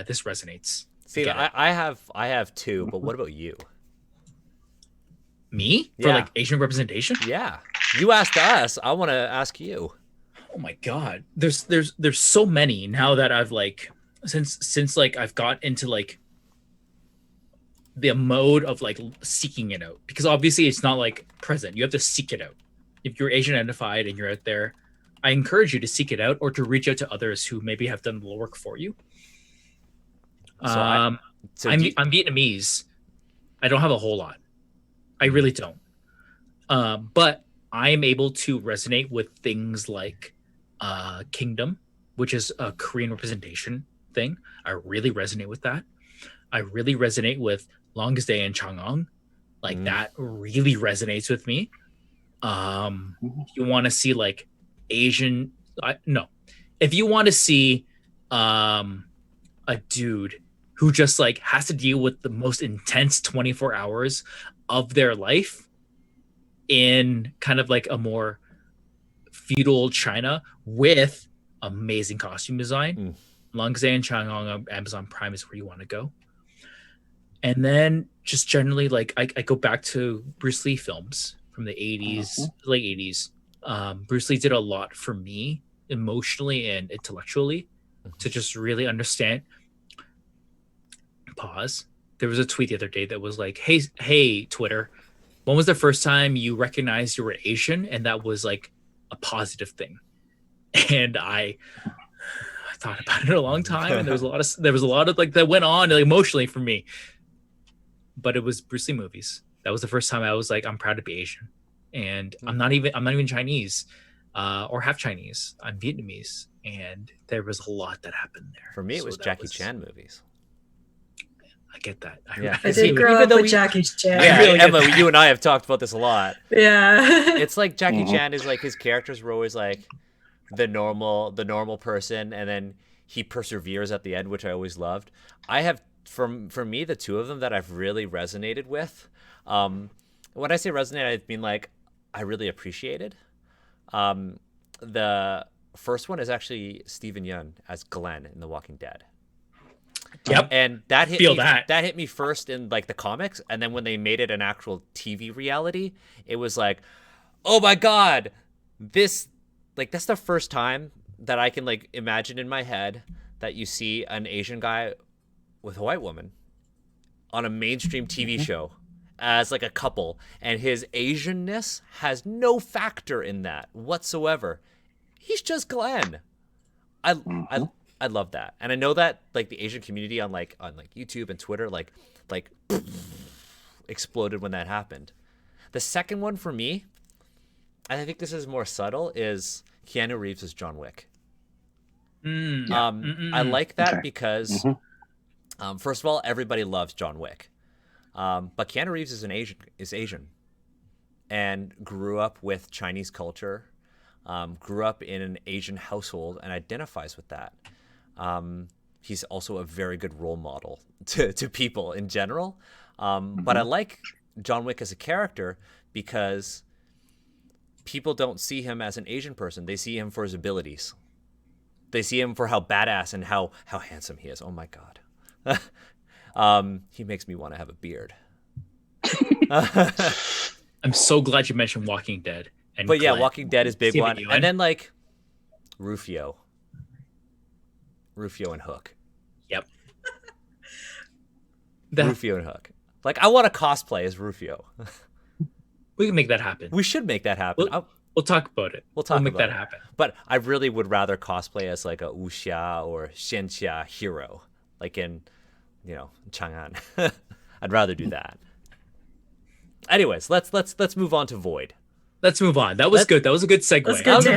this resonates. See, I have 2, but what about you? Me? Yeah. For Asian representation? Yeah. You asked us. I want to ask you. Oh my god. There's so many now that I've since I've got into the mode of seeking it out, because obviously it's not present. You have to seek it out. If you're Asian identified and you're out there, I encourage you to seek it out or to reach out to others who maybe have done the work for you. I'm Vietnamese. I don't have a whole lot. I really don't. But I am able to resonate with things like Kingdom, which is a Korean representation thing. I really resonate with that. I really resonate with Longest Day in Chang'an. That really resonates with me. If you want to see Asian, if you want to see a dude who just has to deal with the most intense 24 hours of their life in kind of a more feudal China with amazing costume design. Langzhe and Changhong on Amazon Prime is where you want to go. And then just generally, like I go back to Bruce Lee films from the 80s, late 80s. Bruce Lee did a lot for me emotionally and intellectually to just really understand. Pause. There was a tweet the other day that was like, hey, Twitter, when was the first time you recognized you were Asian? And that was like a positive thing. And I thought about it a long time, and there was a lot of like that went on like, emotionally for me. But it was Bruce Lee movies. That was the first time I was like, I'm proud to be Asian. And I'm not even Chinese or half Chinese. I'm Vietnamese. And there was a lot that happened there. For me, it was Jackie Chan movies. I get that. I did grow up with Jackie Chan. Yeah, really Emma, you and I have talked about this a lot. Yeah. It's like Jackie Chan is like, his characters were always like the normal person, and then he perseveres at the end, which I always loved. I have, for me, the two of them that I've really resonated with. When I say resonate, I mean like I really appreciated. The first one is actually Steven Yeun as Glenn in The Walking Dead. Yep. And that hit me first in like the comics, and then when they made it an actual TV reality, it was like, oh my god, this, like, that's the first time that I can like imagine in my head that you see an Asian guy with a white woman on a mainstream TV show as like a couple, and his Asianness has no factor in that whatsoever. He's just Glenn. I love that. And I know that like the Asian community on YouTube and Twitter like exploded when that happened. The second one for me, and I think this is more subtle, is Keanu Reeves as John Wick. I like that because first of all, everybody loves John Wick. But Keanu Reeves is Asian and grew up with Chinese culture, grew up in an Asian household and identifies with that. He's also a very good role model to people in general. But I like John Wick as a character because people don't see him as an Asian person. They see him for his abilities. They see him for how badass and how handsome he is. Oh my God. He makes me want to have a beard. I'm so glad you mentioned Walking Dead. But yeah, Walking Dead is big one. And then like Rufio and Hook. Yep. Rufio and Hook. Like, I want to cosplay as Rufio. We can make that happen. We should make that happen. We'll talk about it. We'll make that happen. But I really would rather cosplay as like a wuxia or xianxia hero, like in, Chang'an. I'd rather do that. Anyways, let's move on to Void. Let's move on. That was good. That was a good segue. That was good.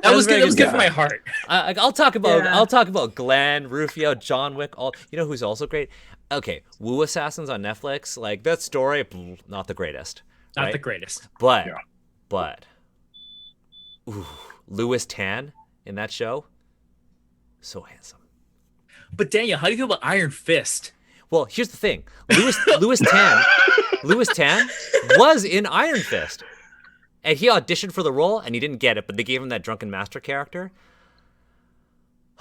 That was good for my heart. I'll talk about Glenn, Rufio, John Wick. Who's also great? Okay, Wu Assassins on Netflix. Like, that story, not the greatest. Not the greatest. But Louis Tan in that show, so handsome. But Daniel, how do you feel about Iron Fist? Well, here's the thing. Louis Tan was in Iron Fist. And he auditioned for the role, and he didn't get it, but they gave him that drunken master character.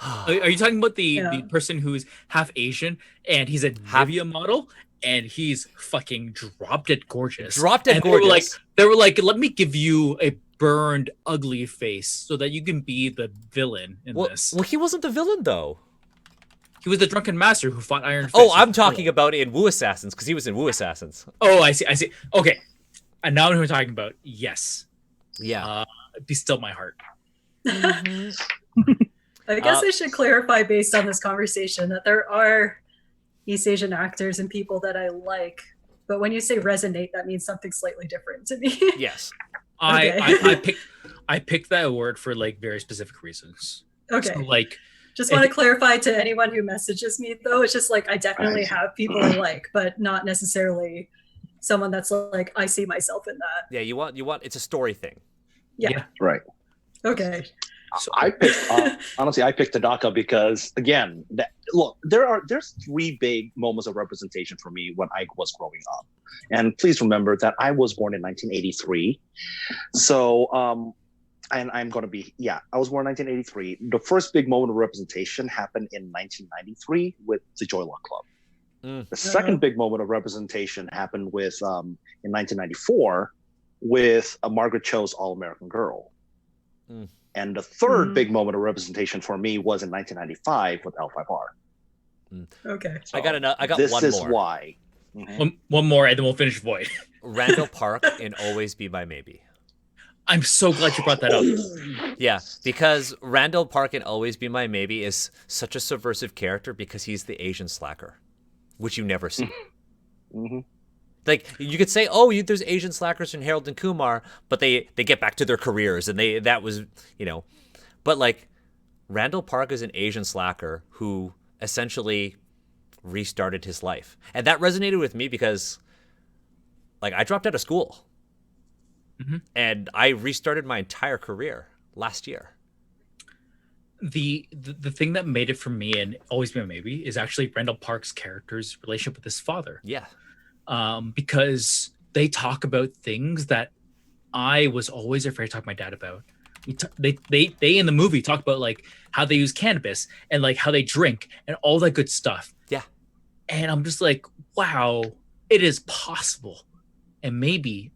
Are you talking about the person who's half Asian, and he's a Nivea model, and he's fucking drop dead gorgeous? They were like, let me give you a burned, ugly face so that you can be the villain in this. Well, he wasn't the villain, though. He was the drunken master who fought Iron Fist. Oh, I'm talking about in Wu Assassins, because he was in Wu Assassins. Oh, I see. Okay. And now what we're talking about, yes. Yeah. Be still my heart. I guess I should clarify based on this conversation that there are East Asian actors and people that I like. But when you say resonate, that means something slightly different to me. Yes. I picked that word for like very specific reasons. Okay. So, like, just want to clarify to anyone who messages me, though. It's just like I definitely have people I like, but not necessarily someone that's like, I see myself in that. Yeah, you want it's a story thing. Yeah. Right. Okay. So I picked Tanaka because, again, there's three big moments of representation for me when I was growing up. And please remember that I was born in 1983. So and I'm going to be, I was born in 1983. The first big moment of representation happened in 1993 with the Joy Luck Club. The second big moment of representation happened with in 1994 with Margaret Cho's All American Girl. And the third big moment of representation for me was in 1995 with L5R. Okay. So I got one more. This is why. One more, and then we'll finish Void. Randall Park in Always Be My Maybe. I'm so glad you brought that up. Yeah, because Randall Park in Always Be My Maybe is such a subversive character because he's the Asian slacker, which you never see. Like, you could say, there's Asian slackers in Harold and Kumar, but they get back to their careers, and that was, But, like, Randall Park is an Asian slacker who essentially restarted his life. And that resonated with me because, like, I dropped out of school. And I restarted my entire career last year. The thing that made it for me and Always Be My Maybe is actually Randall Park's character's relationship with his father. Yeah. Because they talk about things that I was always afraid to talk to my dad about. They in the movie talk about like how they use cannabis and like how they drink and all that good stuff. Yeah. And I'm just like, wow, it is possible. And maybe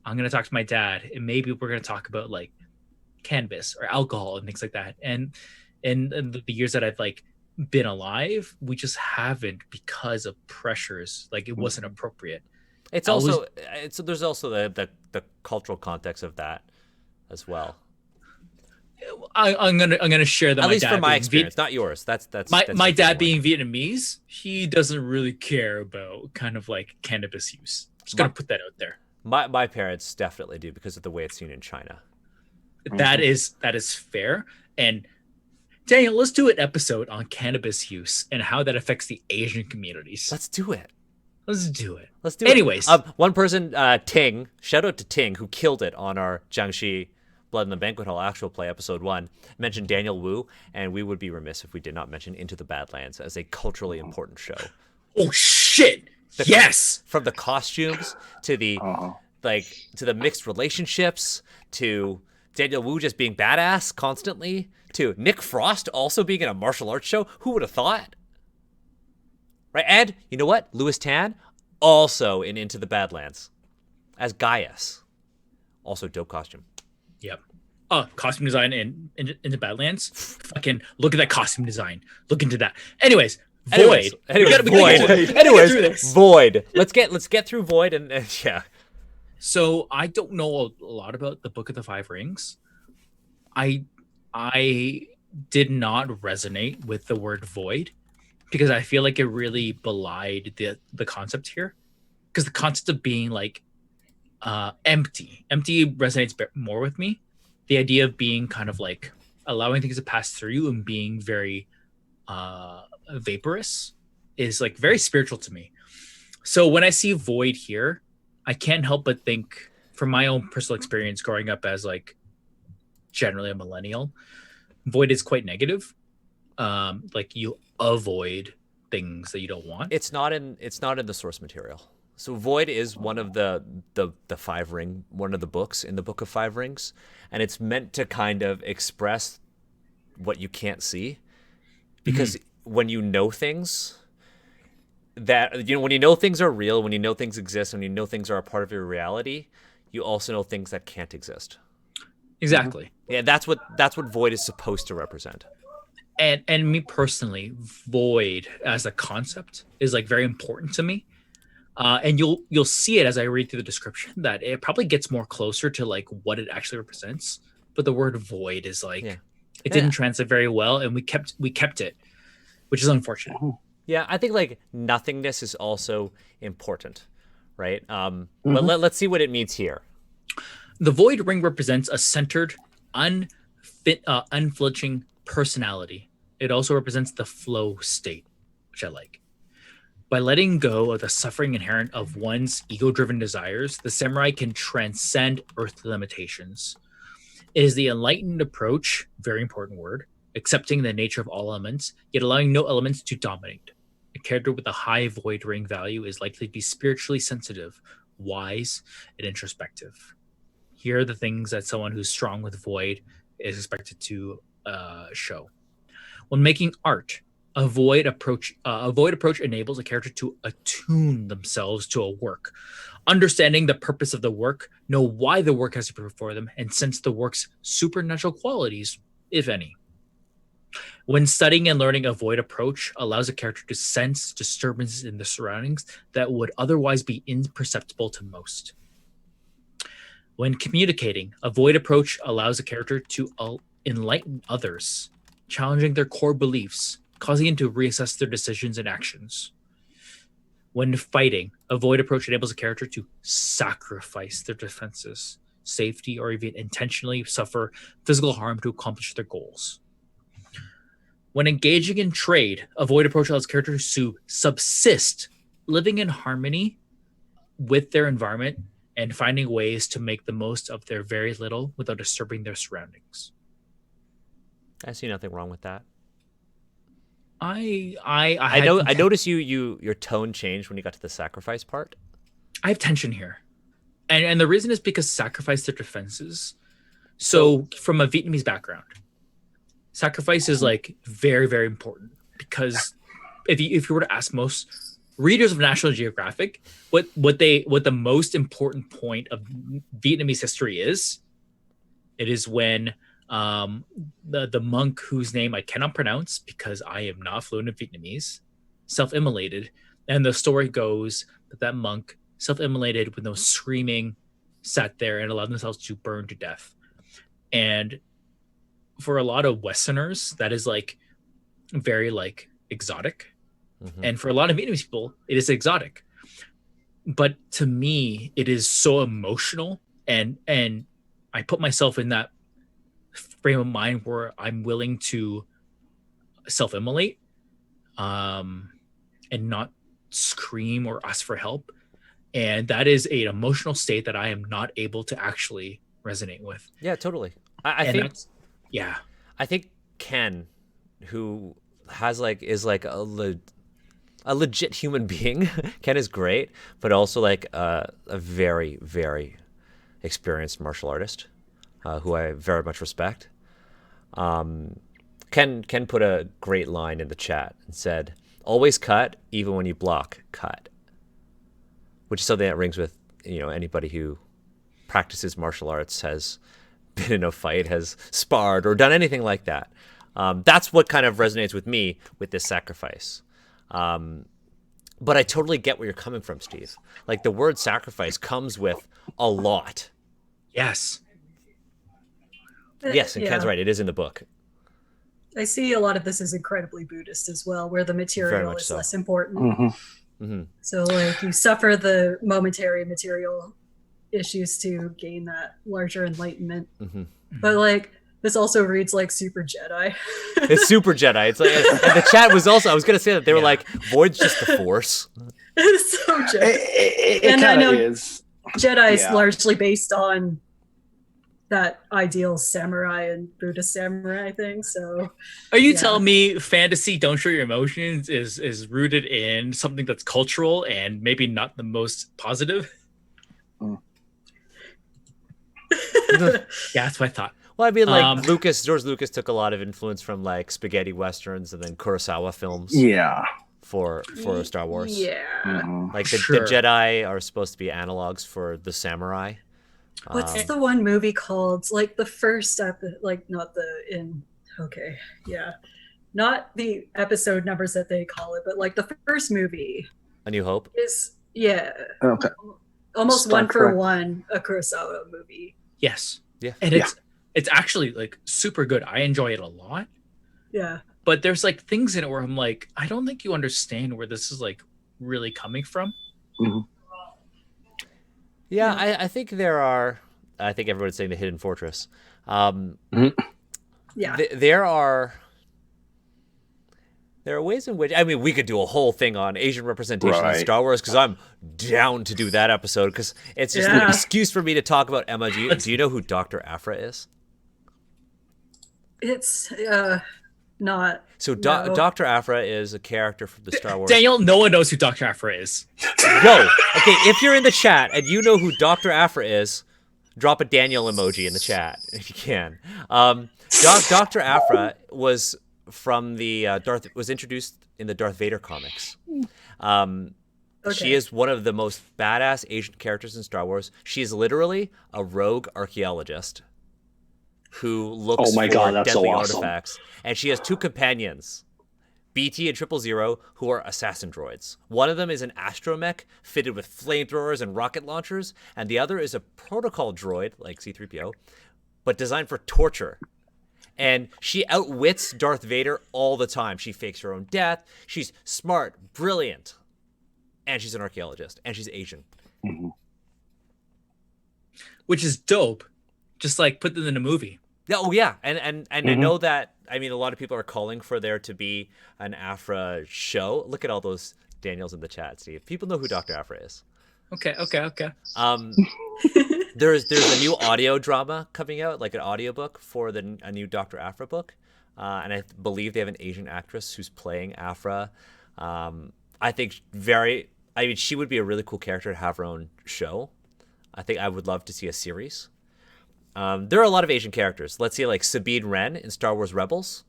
I'm going to talk to my dad and maybe we're going to talk about like cannabis or alcohol and things like that. And in the years that I've like been alive, we just haven't because of pressures. Like it wasn't appropriate. There's also the cultural context of that as well. I'm gonna share that. At least from my experience, not yours. That's my dad being Vietnamese. He doesn't really care about kind of like cannabis use. Just gonna put that out there. My parents definitely do because of the way it's seen in China. That is fair. And Daniel, let's do an episode on cannabis use and how that affects the Asian communities. Let's do it. Anyways, one person, Ting, shout out to Ting, who killed it on our Jiangxi Blood in the Banquet Hall actual play episode 1, mentioned Daniel Wu, and we would be remiss if we did not mention Into the Badlands as a culturally important show. Oh shit! Yes. From the costumes to the to the mixed relationships to Daniel Wu just being badass constantly to Nick Frost also being in a martial arts show. Who would have thought? Right, and you know what? Louis Tan also in Into the Badlands as Gaius. Also dope costume. Yep. Costume design in the Badlands. Fucking look at that costume design. Look into that. Anyways, Void. Void. Let's get through Void and yeah. So I don't know a lot about the Book of the Five Rings. I did not resonate with the word void because I feel like it really belied the concept here. Because the concept of being like empty resonates more with me. The idea of being kind of like allowing things to pass through you and being very vaporous is like very spiritual to me. So when I see void here, I can't help but think from my own personal experience growing up as like generally a millennial, void is quite negative. Like you avoid things that you don't want. It's not in the source material. So Void is one of the five ring, one of the books in the Book of Five Rings, and it's meant to kind of express what you can't see, because when you know things that when you know things are real, when you know things exist, when you know things are a part of your reality, you also know things that can't exist. Exactly. Yeah, that's what Void is supposed to represent. And me personally, void as a concept is like very important to me. And you'll see it as I read through the description that it probably gets more closer to like what it actually represents. But the word void is like it didn't translate very well, and we kept it, which is unfortunate. Yeah, I think like nothingness is also important, right? But let's see what it means here. The void ring represents a centered, unflinching personality. It also represents the flow state, which I like. By letting go of the suffering inherent of one's ego-driven desires, the samurai can transcend earthly limitations. It is the enlightened approach, very important word, accepting the nature of all elements, yet allowing no elements to dominate. A character with a high void ring value is likely to be spiritually sensitive, wise, and introspective. Here are the things that someone who's strong with void is expected to show. When making art, a void approach enables a character to attune themselves to a work, understanding the purpose of the work, know why the work has to be before them, and sense the work's supernatural qualities, if any. When studying and learning, a void approach allows a character to sense disturbances in the surroundings that would otherwise be imperceptible to most. When communicating, a void approach allows a character to enlighten others, challenging their core beliefs, causing them to reassess their decisions and actions. When fighting, a void approach enables a character to sacrifice their defenses, safety, or even intentionally suffer physical harm to accomplish their goals. When engaging in trade, a void approach allows characters to subsist, living in harmony with their environment and finding ways to make the most of their very little without disturbing their surroundings. I see nothing wrong with that. I noticed your tone changed when you got to the sacrifice part. I have tension here, and the reason is because sacrifice their defenses. So from a Vietnamese background, sacrifice is like very, very important, because if you were to ask most readers of National Geographic what the most important point of Vietnamese history is, it is when the monk whose name I cannot pronounce because I am not fluent in Vietnamese self-immolated, and the story goes that monk self-immolated with no screaming, sat there and allowed themselves to burn to death. And for a lot of Westerners, that is like very like exotic. Mm-hmm. And for a lot of Vietnamese people, it is exotic. But to me, it is so emotional, and I put myself in that frame of mind where I'm willing to self-immolate and not scream or ask for help. And that is an emotional state that I am not able to actually resonate with. Yeah, totally. I think Ken, who is a legit human being. Ken is great, but also like a very, very experienced martial artist who I very much respect. Ken put a great line in the chat and said, "Always cut, even when you block, cut," which is something that rings with anybody who practices martial arts, has been in a fight, has sparred, or done anything like that. That's what kind of resonates with me with this sacrifice. But I totally get where you're coming from, Steve. Like, the word sacrifice comes with a lot. Yes. Yes, and Ken's right. It is in the book. I see a lot of this is incredibly Buddhist as well, where the material is less important. Mm-hmm. Mm-hmm. So, like, you suffer the momentary material issues to gain that larger enlightenment. Mm-hmm. But, like, this also reads like Super Jedi. It's Super Jedi. It's like, and the chat was also, I was going to say that they were like, Void's just the Force. It's so Jedi. It kind of is. Jedi is largely based on that ideal samurai and Buddhist samurai thing. So, are you telling me fantasy Don't Show Your Emotions is rooted in something that's cultural and maybe not the most positive? Yeah, that's what I thought. Well, I mean, like George Lucas took a lot of influence from like spaghetti westerns and then Kurosawa films. Yeah. For Star Wars. Yeah. Mm-hmm. Like the Jedi are supposed to be analogs for the samurai. What's the one movie called? Like the first not the episode numbers that they call it, but like the first movie. A New Hope? Is okay. Almost Star Trek. 1 for 1 a Kurosawa movie. Yes. Yeah. And it's actually like super good. I enjoy it a lot. Yeah. But there's like things in it where I'm like, I don't think you understand where this is like really coming from. Mm-hmm. Yeah, I think I think everyone's saying the Hidden Fortress. Yeah. There are ways in which, I mean, we could do a whole thing on Asian representation in Star Wars, because I'm down to do that episode, because it's just an excuse for me to talk about Emma. Do you know who Dr. Aphra is? It's not. So Dr. Aphra is a character from the Star Wars. Daniel, no one knows who Dr. Aphra is. No. Okay, if you're in the chat and you know who Dr. Aphra is, Drop a Daniel emoji in the chat if you can. Dr. Aphra was from the was introduced in the Darth Vader comics. She is one of the most badass Asian characters in Star Wars. She is literally a rogue archaeologist who looks for deadly artifacts. And she has two companions, BT and 000, who are assassin droids. One of them is an astromech fitted with flamethrowers and rocket launchers, and the other is a protocol droid, like C-3PO, but designed for torture. And she outwits Darth Vader all the time. She fakes her own death. She's smart, brilliant. And she's an archaeologist, and she's Asian. Mm-hmm. Which is dope. Just like put them in a movie. Yeah, oh yeah, and I know that. I mean, a lot of people are calling for there to be an Aphra show. Look at all those Daniels in the chat, Steve. People know who Dr. Aphra is. Okay. There's a new audio drama coming out, like an audiobook for a new Dr. Aphra book, and I believe they have an Asian actress who's playing Aphra. I think she would be a really cool character to have her own show. I think I would love to see a series. There are a lot of Asian characters. Let's see, like Sabine Wren in Star Wars Rebels,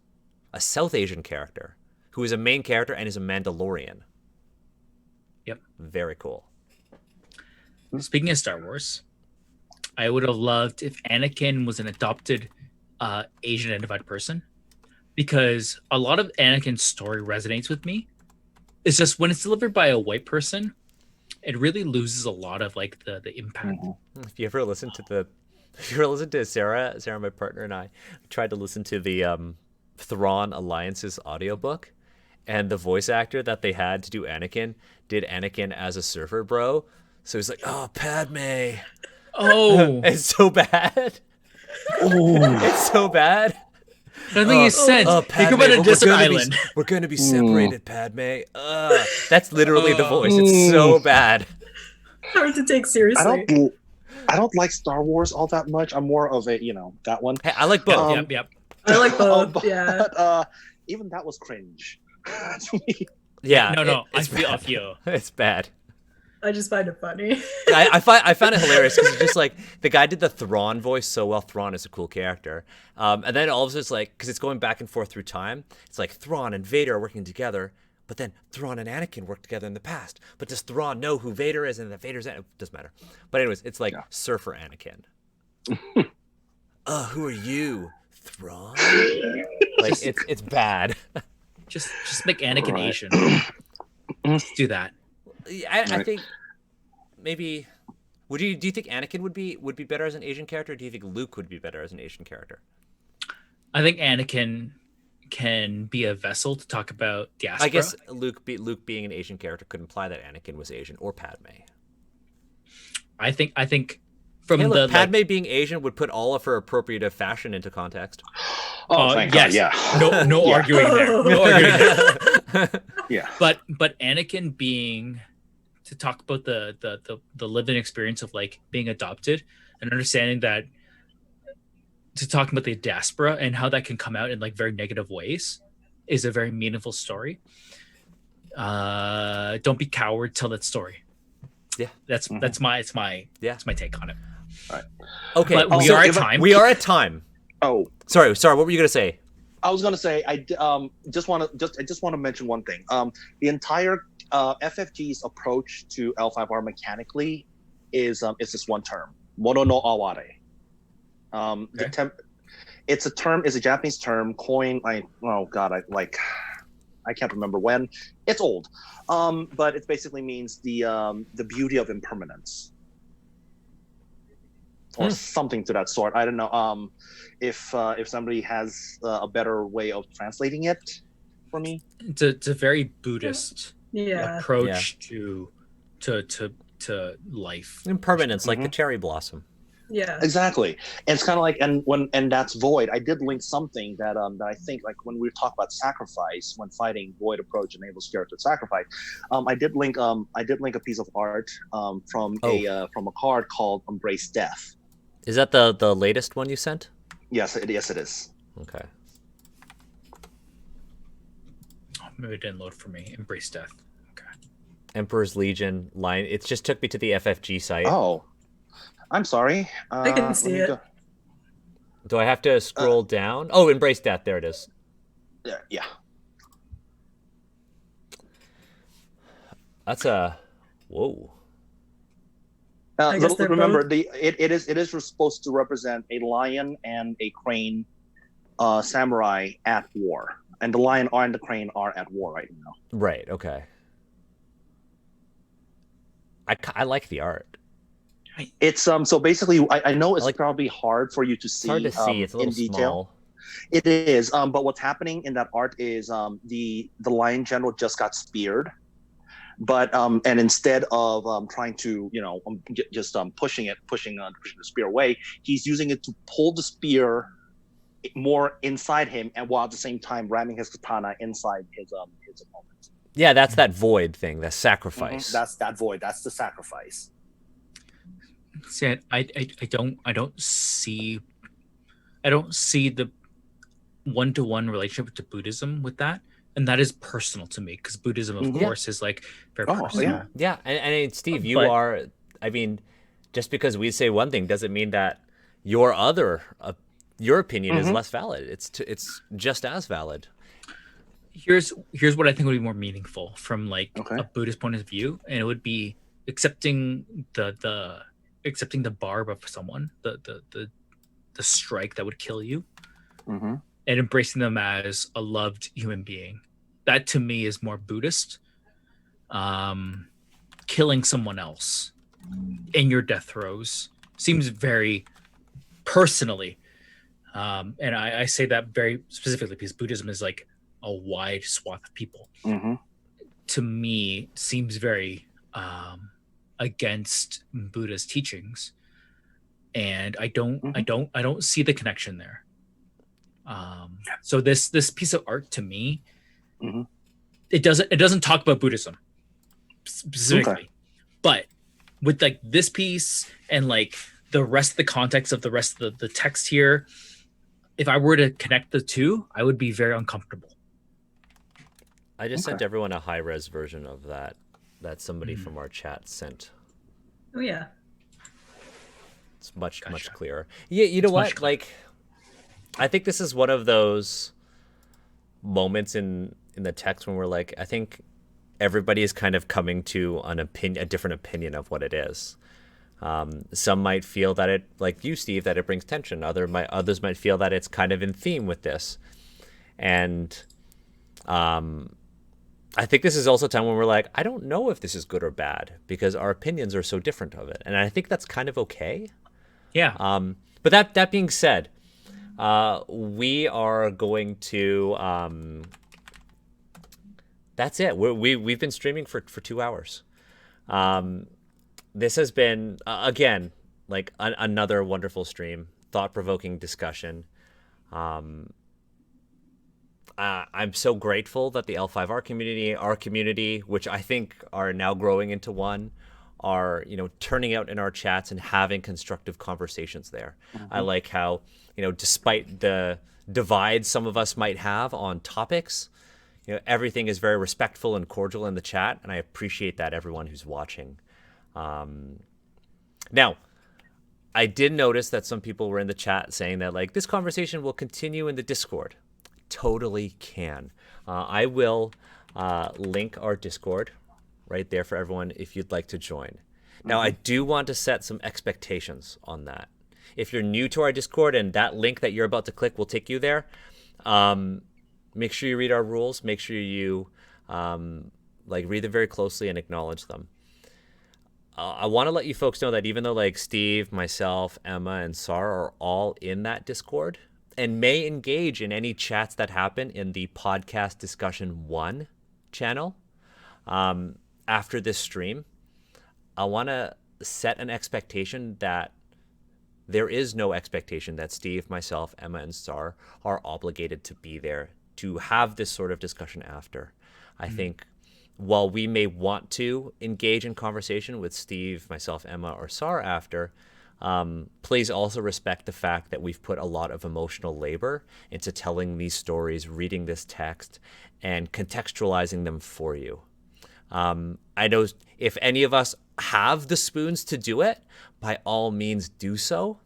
a South Asian character who is a main character and is a Mandalorian. Yep. Very cool. Speaking of Star Wars, I would have loved if Anakin was an adopted Asian identified person, because a lot of Anakin's story resonates with me. It's just when it's delivered by a white person, it really loses a lot of like the impact. If you ever listen to Sarah, my partner, and I tried to listen to the Thrawn Alliance's audiobook, and the voice actor that they had to do Anakin did Anakin as a surfer bro. So he's like, "Oh, Padme." Oh, it's so bad. It's so bad. Nothing makes sense. Padme, think about a desert island. We're going to be separated, Padme. That's literally the voice. It's so bad. Hard to take seriously. I don't like Star Wars all that much. I'm more of a, that one. Hey, I like both. Yep. I like both. Yeah. But even that was cringe to me. Yeah. No. I feel you. It's bad. I just find it funny. I found it hilarious because it's just like the guy did the Thrawn voice so well. Thrawn is a cool character, and then all of a sudden it's like, because it's going back and forth through time. It's like Thrawn and Vader are working together, but then Thrawn and Anakin worked together in the past. But does Thrawn know who Vader is and that Vader's it doesn't matter. But anyways, it's like Surfer Anakin. Who are you, Thrawn? Like it's bad. Just make Anakin Asian. Let's do that. I think maybe do you think Anakin would be better as an Asian character, or do you think Luke would be better as an Asian character? I think Anakin can be a vessel to talk about diaspora. I guess Luke being an Asian character could imply that Anakin was Asian, or Padme. I think from Padme being Asian would put all of her appropriative fashion into context. Thank God, yeah. No arguing there. No arguing there. Yeah. But Anakin being, to talk about the living experience of like being adopted and understanding that, to talk about the diaspora and how that can come out in like very negative ways, is a very meaningful story. Don't be coward, tell that story. Yeah. That's my take on it. All right. Okay. But we are at time. Oh, sorry. What were you gonna say? I was gonna say I just want to mention one thing. The entire FFG's approach to L5R mechanically is this one term, mono no aware. It's a Japanese term coined. I can't remember when. It's old, but it basically means the beauty of impermanence, or something to that sort. I don't know if somebody has a better way of translating it for me. It's a very Buddhist approach to life. Impermanence, like the cherry blossom. Yeah, exactly. And it's kind of like, and that's Void. I did link something that I think, like, when we talk about sacrifice, when fighting, Void approach enables character sacrifice. I did link a piece of art from a card called Embrace Death. Is that the latest one you sent? Yes, it is. Okay. Oh, maybe it didn't load for me. Embrace Death. Okay. Emperor's Legion line. It just took me to the FFG site. Oh. I'm sorry. I can see it. Do I have to scroll down? Oh, embrace death. There it is. Yeah. That's a whoa. I guess they're remember, both... it is supposed to represent a lion and a crane samurai at war, and the lion and the crane are at war right now. Right. Okay. I like the art. It's so basically, I know it's like, probably hard for you to see. It's hard to see. It's a little in detail. small. It is, but what's happening in that art is the lion general just got speared, but and instead of trying to just pushing the spear away, he's using it to pull the spear more inside him, and while at the same time ramming his katana inside his opponent. Yeah, that's that void thing, that sacrifice. Mm-hmm. That's that void. That's the sacrifice. See, I don't see the one-to-one relationship to Buddhism with that, and that is personal to me because Buddhism, of course, is like very personal. Yeah, and Steve, you are. I mean, just because we say one thing doesn't mean that your opinion is less valid. It's just as valid. Here's what I think would be more meaningful from like a Buddhist point of view, and it would be accepting the barb of someone, the strike that would kill you, and embracing them as a loved human being. That to me is more Buddhist. Killing someone else in your death throes seems very personally, and I say that very specifically because Buddhism is like a wide swath of people. To me, seems very against Buddha's teachings, and I don't see the connection there. So this piece of art to me, it doesn't talk about Buddhism specifically, but with like this piece and like the rest of the context of the rest of the text here, if I were to connect the two, I would be very uncomfortable. I just sent everyone a high-res version of that somebody from our chat sent. Oh yeah. It's much clearer. Yeah, you know what? Like, I think this is one of those moments in the text when we're like, I think everybody is kind of coming to a different opinion of what it is. Some might feel that it, like you, Steve, that it brings tension. Others might feel that it's kind of in theme with this. And I think this is also a time when we're like, I don't know if this is good or bad because our opinions are so different of it. And I think that's kind of okay. Yeah. But that being said, we are going to that's it. We've been streaming for 2 hours. This has been again like another wonderful stream, thought-provoking discussion. I'm so grateful that the L5R community, our community, which I think are now growing into one, are turning out in our chats and having constructive conversations there. I like how despite the divide some of us might have on topics, everything is very respectful and cordial in the chat, and I appreciate that, everyone who's watching. Now, I did notice that some people were in the chat saying that like this conversation will continue in the Discord. Totally can. I will link our Discord right there for everyone if you'd like to join. Now, I do want to set some expectations on that. If you're new to our Discord and that link that you're about to click will take you there, make sure you read our rules. Make sure you read them very closely and acknowledge them. I want to let you folks know that even though like Steve, myself, Emma, and Sarah are all in that Discord and may engage in any chats that happen in the podcast discussion 1 channel after this stream, I want to set an expectation that there is no expectation that Steve, myself, Emma, and Star are obligated to be there to have this sort of discussion after. I think while we may want to engage in conversation with Steve, myself, Emma, or Sar after, please also respect the fact that we've put a lot of emotional labor into telling these stories, reading this text, and contextualizing them for you. I know if any of us have the spoons to do it, by all means do so.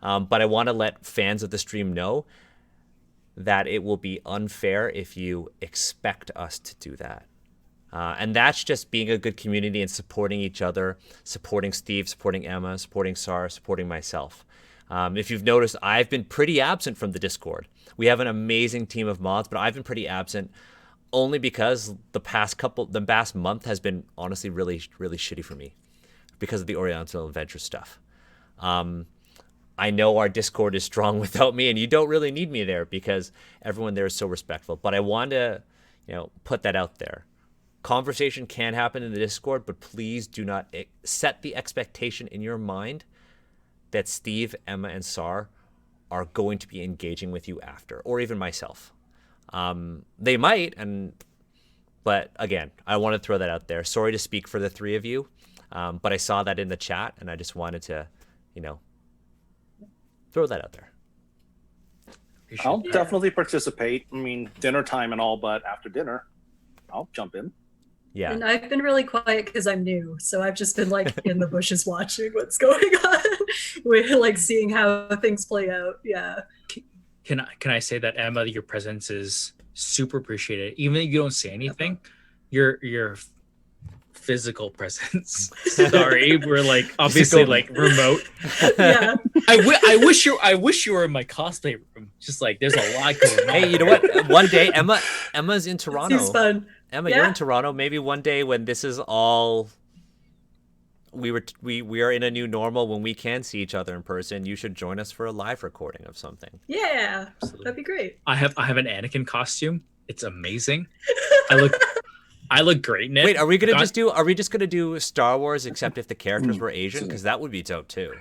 But I want to let fans of the stream know that it will be unfair if you expect us to do that. And that's just being a good community and supporting each other, supporting Steve, supporting Emma, supporting Sarah, supporting myself. If you've noticed, I've been pretty absent from the Discord. We have an amazing team of mods, but I've been pretty absent only because the past month has been honestly really, really shitty for me because of the Oriental Adventure stuff. I know our Discord is strong without me, and you don't really need me there because everyone there is so respectful. But I want to, put that out there. Conversation can happen in the Discord, but please do not set the expectation in your mind that Steve, Emma, and Sar are going to be engaging with you after, or even myself. They might, but again, I want to throw that out there. Sorry to speak for the three of you, but I saw that in the chat, and I just wanted to, throw that out there. I'll definitely participate. I mean, dinner time and all, but after dinner, I'll jump in. Yeah. And I've been really quiet because I'm new. So I've just been like in the bushes watching what's going on. We're like seeing how things play out. Yeah. Can I say that, Emma, your presence is super appreciated. Even if you don't say anything, your physical presence. Sorry, we're like obviously like remote. Yeah. I wish you were in my cosplay room. Just like there's a lot going on. Hey, you know what? One day Emma's in Toronto. Seems fun. Emma, you're in Toronto. Maybe one day when this is all we are in a new normal, when we can see each other in person, you should join us for a live recording of something. Yeah. Absolutely. That'd be great. I have an Anakin costume. It's amazing. I look great in it. Wait, are we just gonna do Star Wars except if the characters were Asian? Because that would be dope too.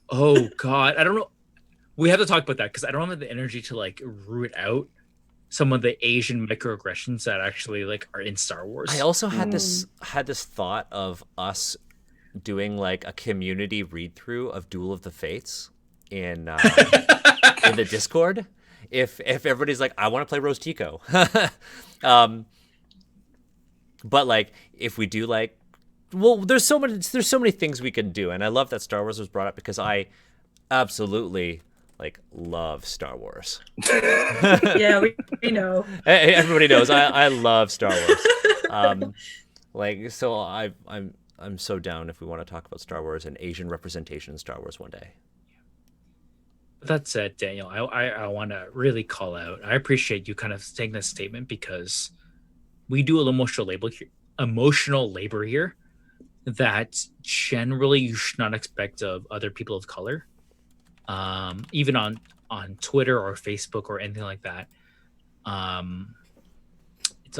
Oh God, I don't know. We have to talk about that because I don't have the energy to like root out some of the Asian microaggressions that actually like are in Star Wars. I also had this thought of us doing like a community read through of Duel of the Fates in the Discord. If everybody's like, I want to play Rose Tico. But like if we do like, well, there's so many things we can do, and I love that Star Wars was brought up because I absolutely like love Star Wars. Yeah, we know. Everybody knows I love Star Wars. So I'm so down if we want to talk about Star Wars and Asian representation in Star Wars one day. That said, Daniel, I want to really call out. I appreciate you kind of saying this statement because we do an emotional labor here that generally you should not expect of other people of color. Even on Twitter or Facebook or anything like that.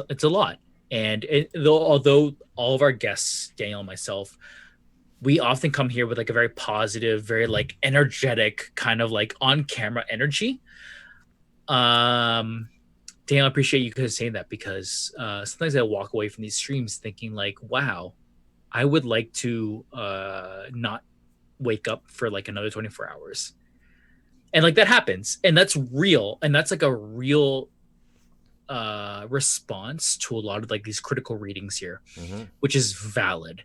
It's a lot. And although all of our guests, Daniel and myself, we often come here with like a very positive, very like energetic kind of like on camera energy. Daniel, I appreciate you guys saying that because sometimes I walk away from these streams thinking like, wow, I would like to not wake up for like another 24 hours. And like that happens. And that's real. And that's like a real response to a lot of like these critical readings here, which is valid.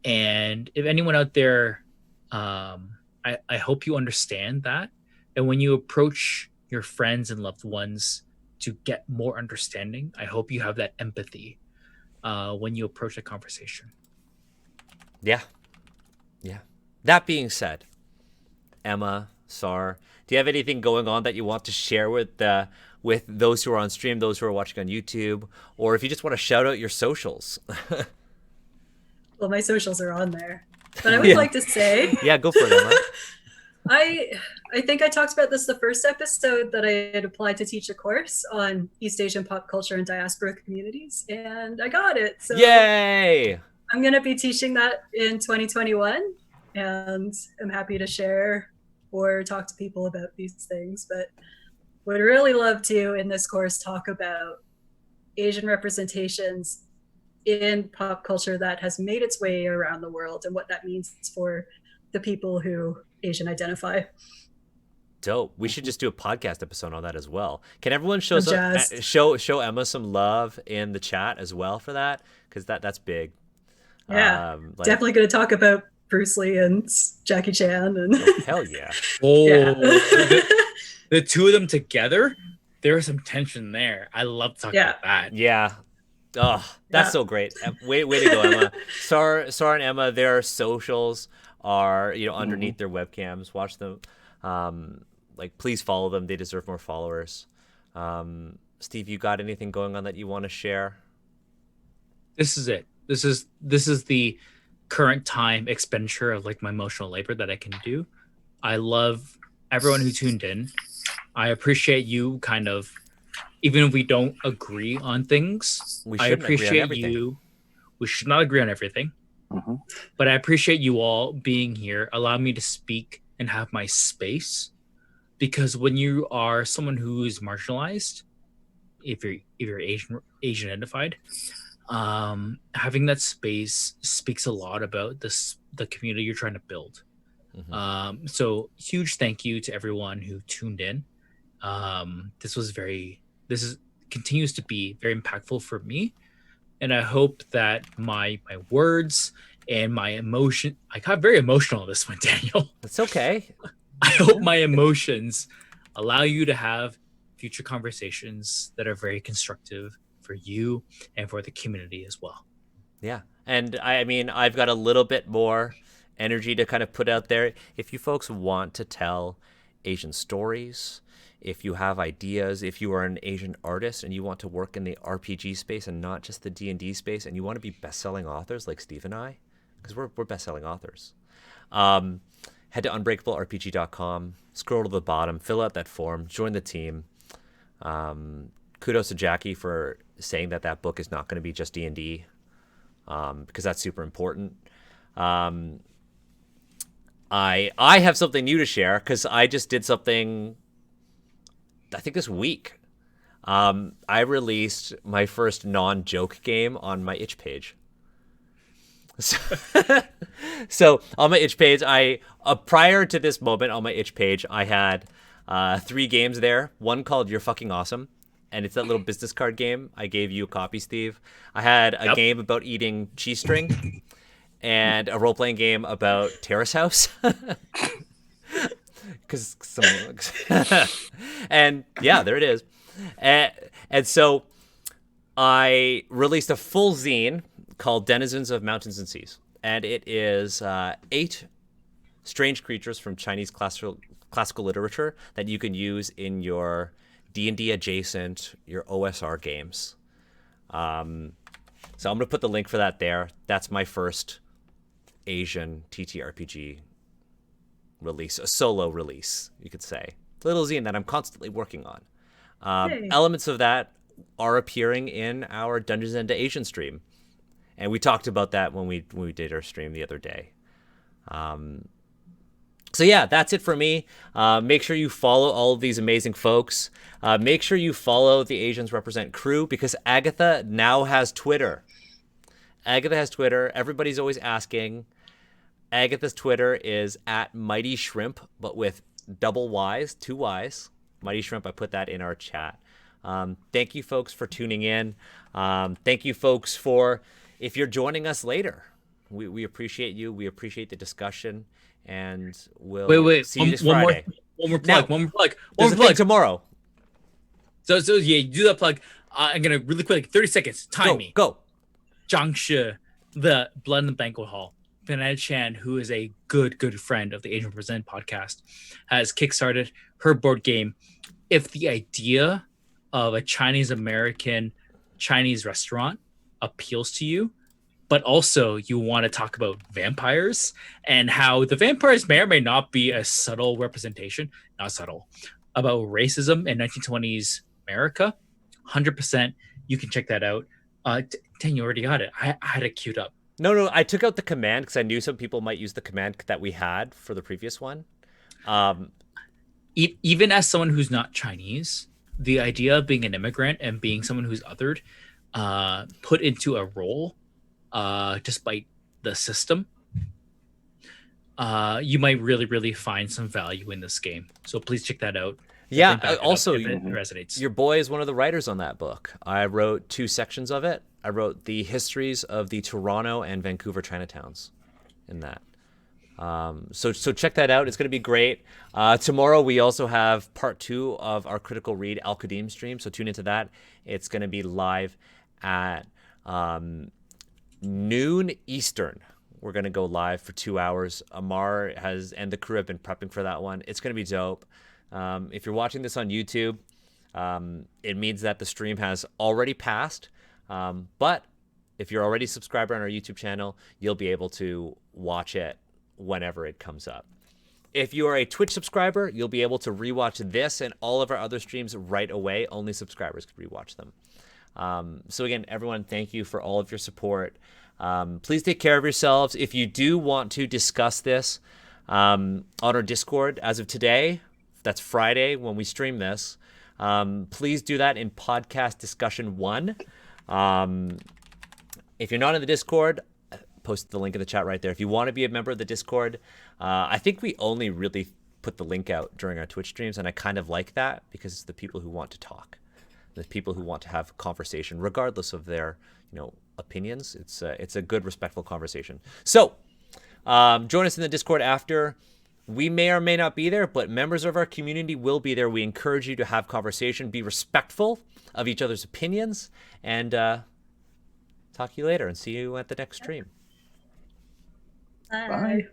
And if anyone out there, I hope you understand that. And when you approach your friends and loved ones to get more understanding, I hope you have that empathy when you approach a conversation. Yeah. That being said, Emma, Sar, do you have anything going on that you want to share with those who are on stream, those who are watching on YouTube, or if you just want to shout out your socials? Well, my socials are on there, but I would like to say, yeah, go for it, Emma. I think I talked about this the first episode that I had applied to teach a course on East Asian pop culture and diaspora communities, and I got it. So yay! I'm going to be teaching that in 2021, and I'm happy to share or talk to people about these things, but would really love to in this course talk about Asian representations in pop culture that has made its way around the world and what that means for the people who Asian identify. Dope. We should just do a podcast episode on that as well. Can everyone I'm jazzed. show Emma some love in the chat as well for that? Because that's big. Yeah, definitely going to talk about Bruce Lee and Jackie Chan and hell yeah. Oh, the two of them together, there was some tension there. I love talking about that. Yeah. Oh, that's so great. Way to go, Emma. Sar and Emma, their socials are, underneath their webcams. Watch them. Please follow them. They deserve more followers. Steve, you got anything going on that you want to share? This is it. This is the current time expenditure of my emotional labor that I can do. I love everyone who tuned in. I appreciate you kind of, even if we don't agree on things, I appreciate you. We should not agree on everything, but I appreciate you all being here, allow me to speak and have my space. Because when you are someone who is marginalized, if you're Asian identified, having that space speaks a lot about the community you're trying to build. So huge thank you to everyone who tuned in. This continues to be very impactful for me, and I hope that my words and my emotion, I got very emotional this one, Daniel. It's okay. I hope my emotions allow you to have future conversations that are very constructive for you and for the community as well. Yeah. And I mean, I've got a little bit more energy to kind of put out there. If you folks want to tell Asian stories, if you have ideas, if you are an Asian artist and you want to work in the RPG space and not just the D&D space, and you want to be best-selling authors like Steve and I, because we're best-selling authors, head to unbreakablerpg.com, scroll to the bottom, fill out that form, join the team. Kudos to Jackie for saying that book is not going to be just D&D, because that's super important. I have something new to share because I just did something, I think this week. I released my first non-joke game on my itch page. So on my itch page, prior to this moment on my itch page, I had 3 games there. One called You're Fucking Awesome, and it's that little business card game. I gave you a copy, Steve. I had a game about eating cheese string, and a role-playing game about Terrace House. And yeah, there it is. And so I released a full zine called Denizens of Mountains and Seas. And it is 8 strange creatures from Chinese classical literature that you can use in your D&D adjacent, your OSR games. So I'm going to put the link for that there. That's my first Asian TTRPG release, a solo release, you could say. It's a little zine that I'm constantly working on. Elements of that are appearing in our Dungeons and Asian stream. And we talked about that when we did our stream the other day. So yeah, that's it for me. Make sure you follow all of these amazing folks. Make sure you follow the Asians Represent crew, because Agatha now has Twitter. Everybody's always asking. Agatha's Twitter is @MightyShrimp, but with double Y's, 2 Y's. Mighty Shrimp, I put that in our chat. Thank you folks for tuning in. Thank you folks if you're joining us later. We appreciate you. We appreciate the discussion. And we'll see you this Friday. One more plug. There's a thing tomorrow. So yeah, you do that plug. I'm gonna really quick, 30 seconds. Time me. Go. Zhang Shi, the Blood in the Banquet Hall. Fernanda Chan, who is a good friend of the Asian Present podcast, has kickstarted her board game. If the idea of a Chinese-American Chinese restaurant appeals to you, but also you want to talk about vampires and how the vampires may or may not be a subtle representation, not subtle, about racism in 1920s America, 100%, you can check that out. Dan, you already got it. I had it queued up. No, I took out the command because I knew some people might use the command that we had for the previous one. Even as someone who's not Chinese, the idea of being an immigrant and being someone who's othered, put into a role, despite the system, you might really find some value in this game. So please check that out. Yeah. Definitely back it up Also, if it resonates. your boy is one of the writers on that book. I wrote 2 sections of it. I wrote the histories of the Toronto and Vancouver Chinatowns in that. So check that out. It's going to be great. Tomorrow we also have part 2 of our Critical Read Al Qadim stream. So tune into that. It's going to be live at noon Eastern. We're going to go live for 2 hours. Amar and the crew have been prepping for that one. It's going to be dope. If you're watching this on YouTube, it means that the stream has already passed. But if you're already a subscriber on our YouTube channel, you'll be able to watch it whenever it comes up. If you are a Twitch subscriber, you'll be able to rewatch this and all of our other streams right away. Only subscribers can rewatch them. So again, everyone, thank you for all of your support. Please take care of yourselves. If you do want to discuss this on our Discord as of today, that's Friday when we stream this, please do that in podcast discussion 1. If you're not in the Discord, post the link in the chat right there. If you want to be a member of the Discord, I think we only really put the link out during our Twitch streams, and I kind of like that because it's the people who want to talk, the people who want to have conversation, regardless of their, opinions. It's a good, respectful conversation. So, join us in the Discord after. We may or may not be there, but members of our community will be there. We encourage you to have conversation, be respectful of each other's opinions, and talk to you later and see you at the next stream. Bye.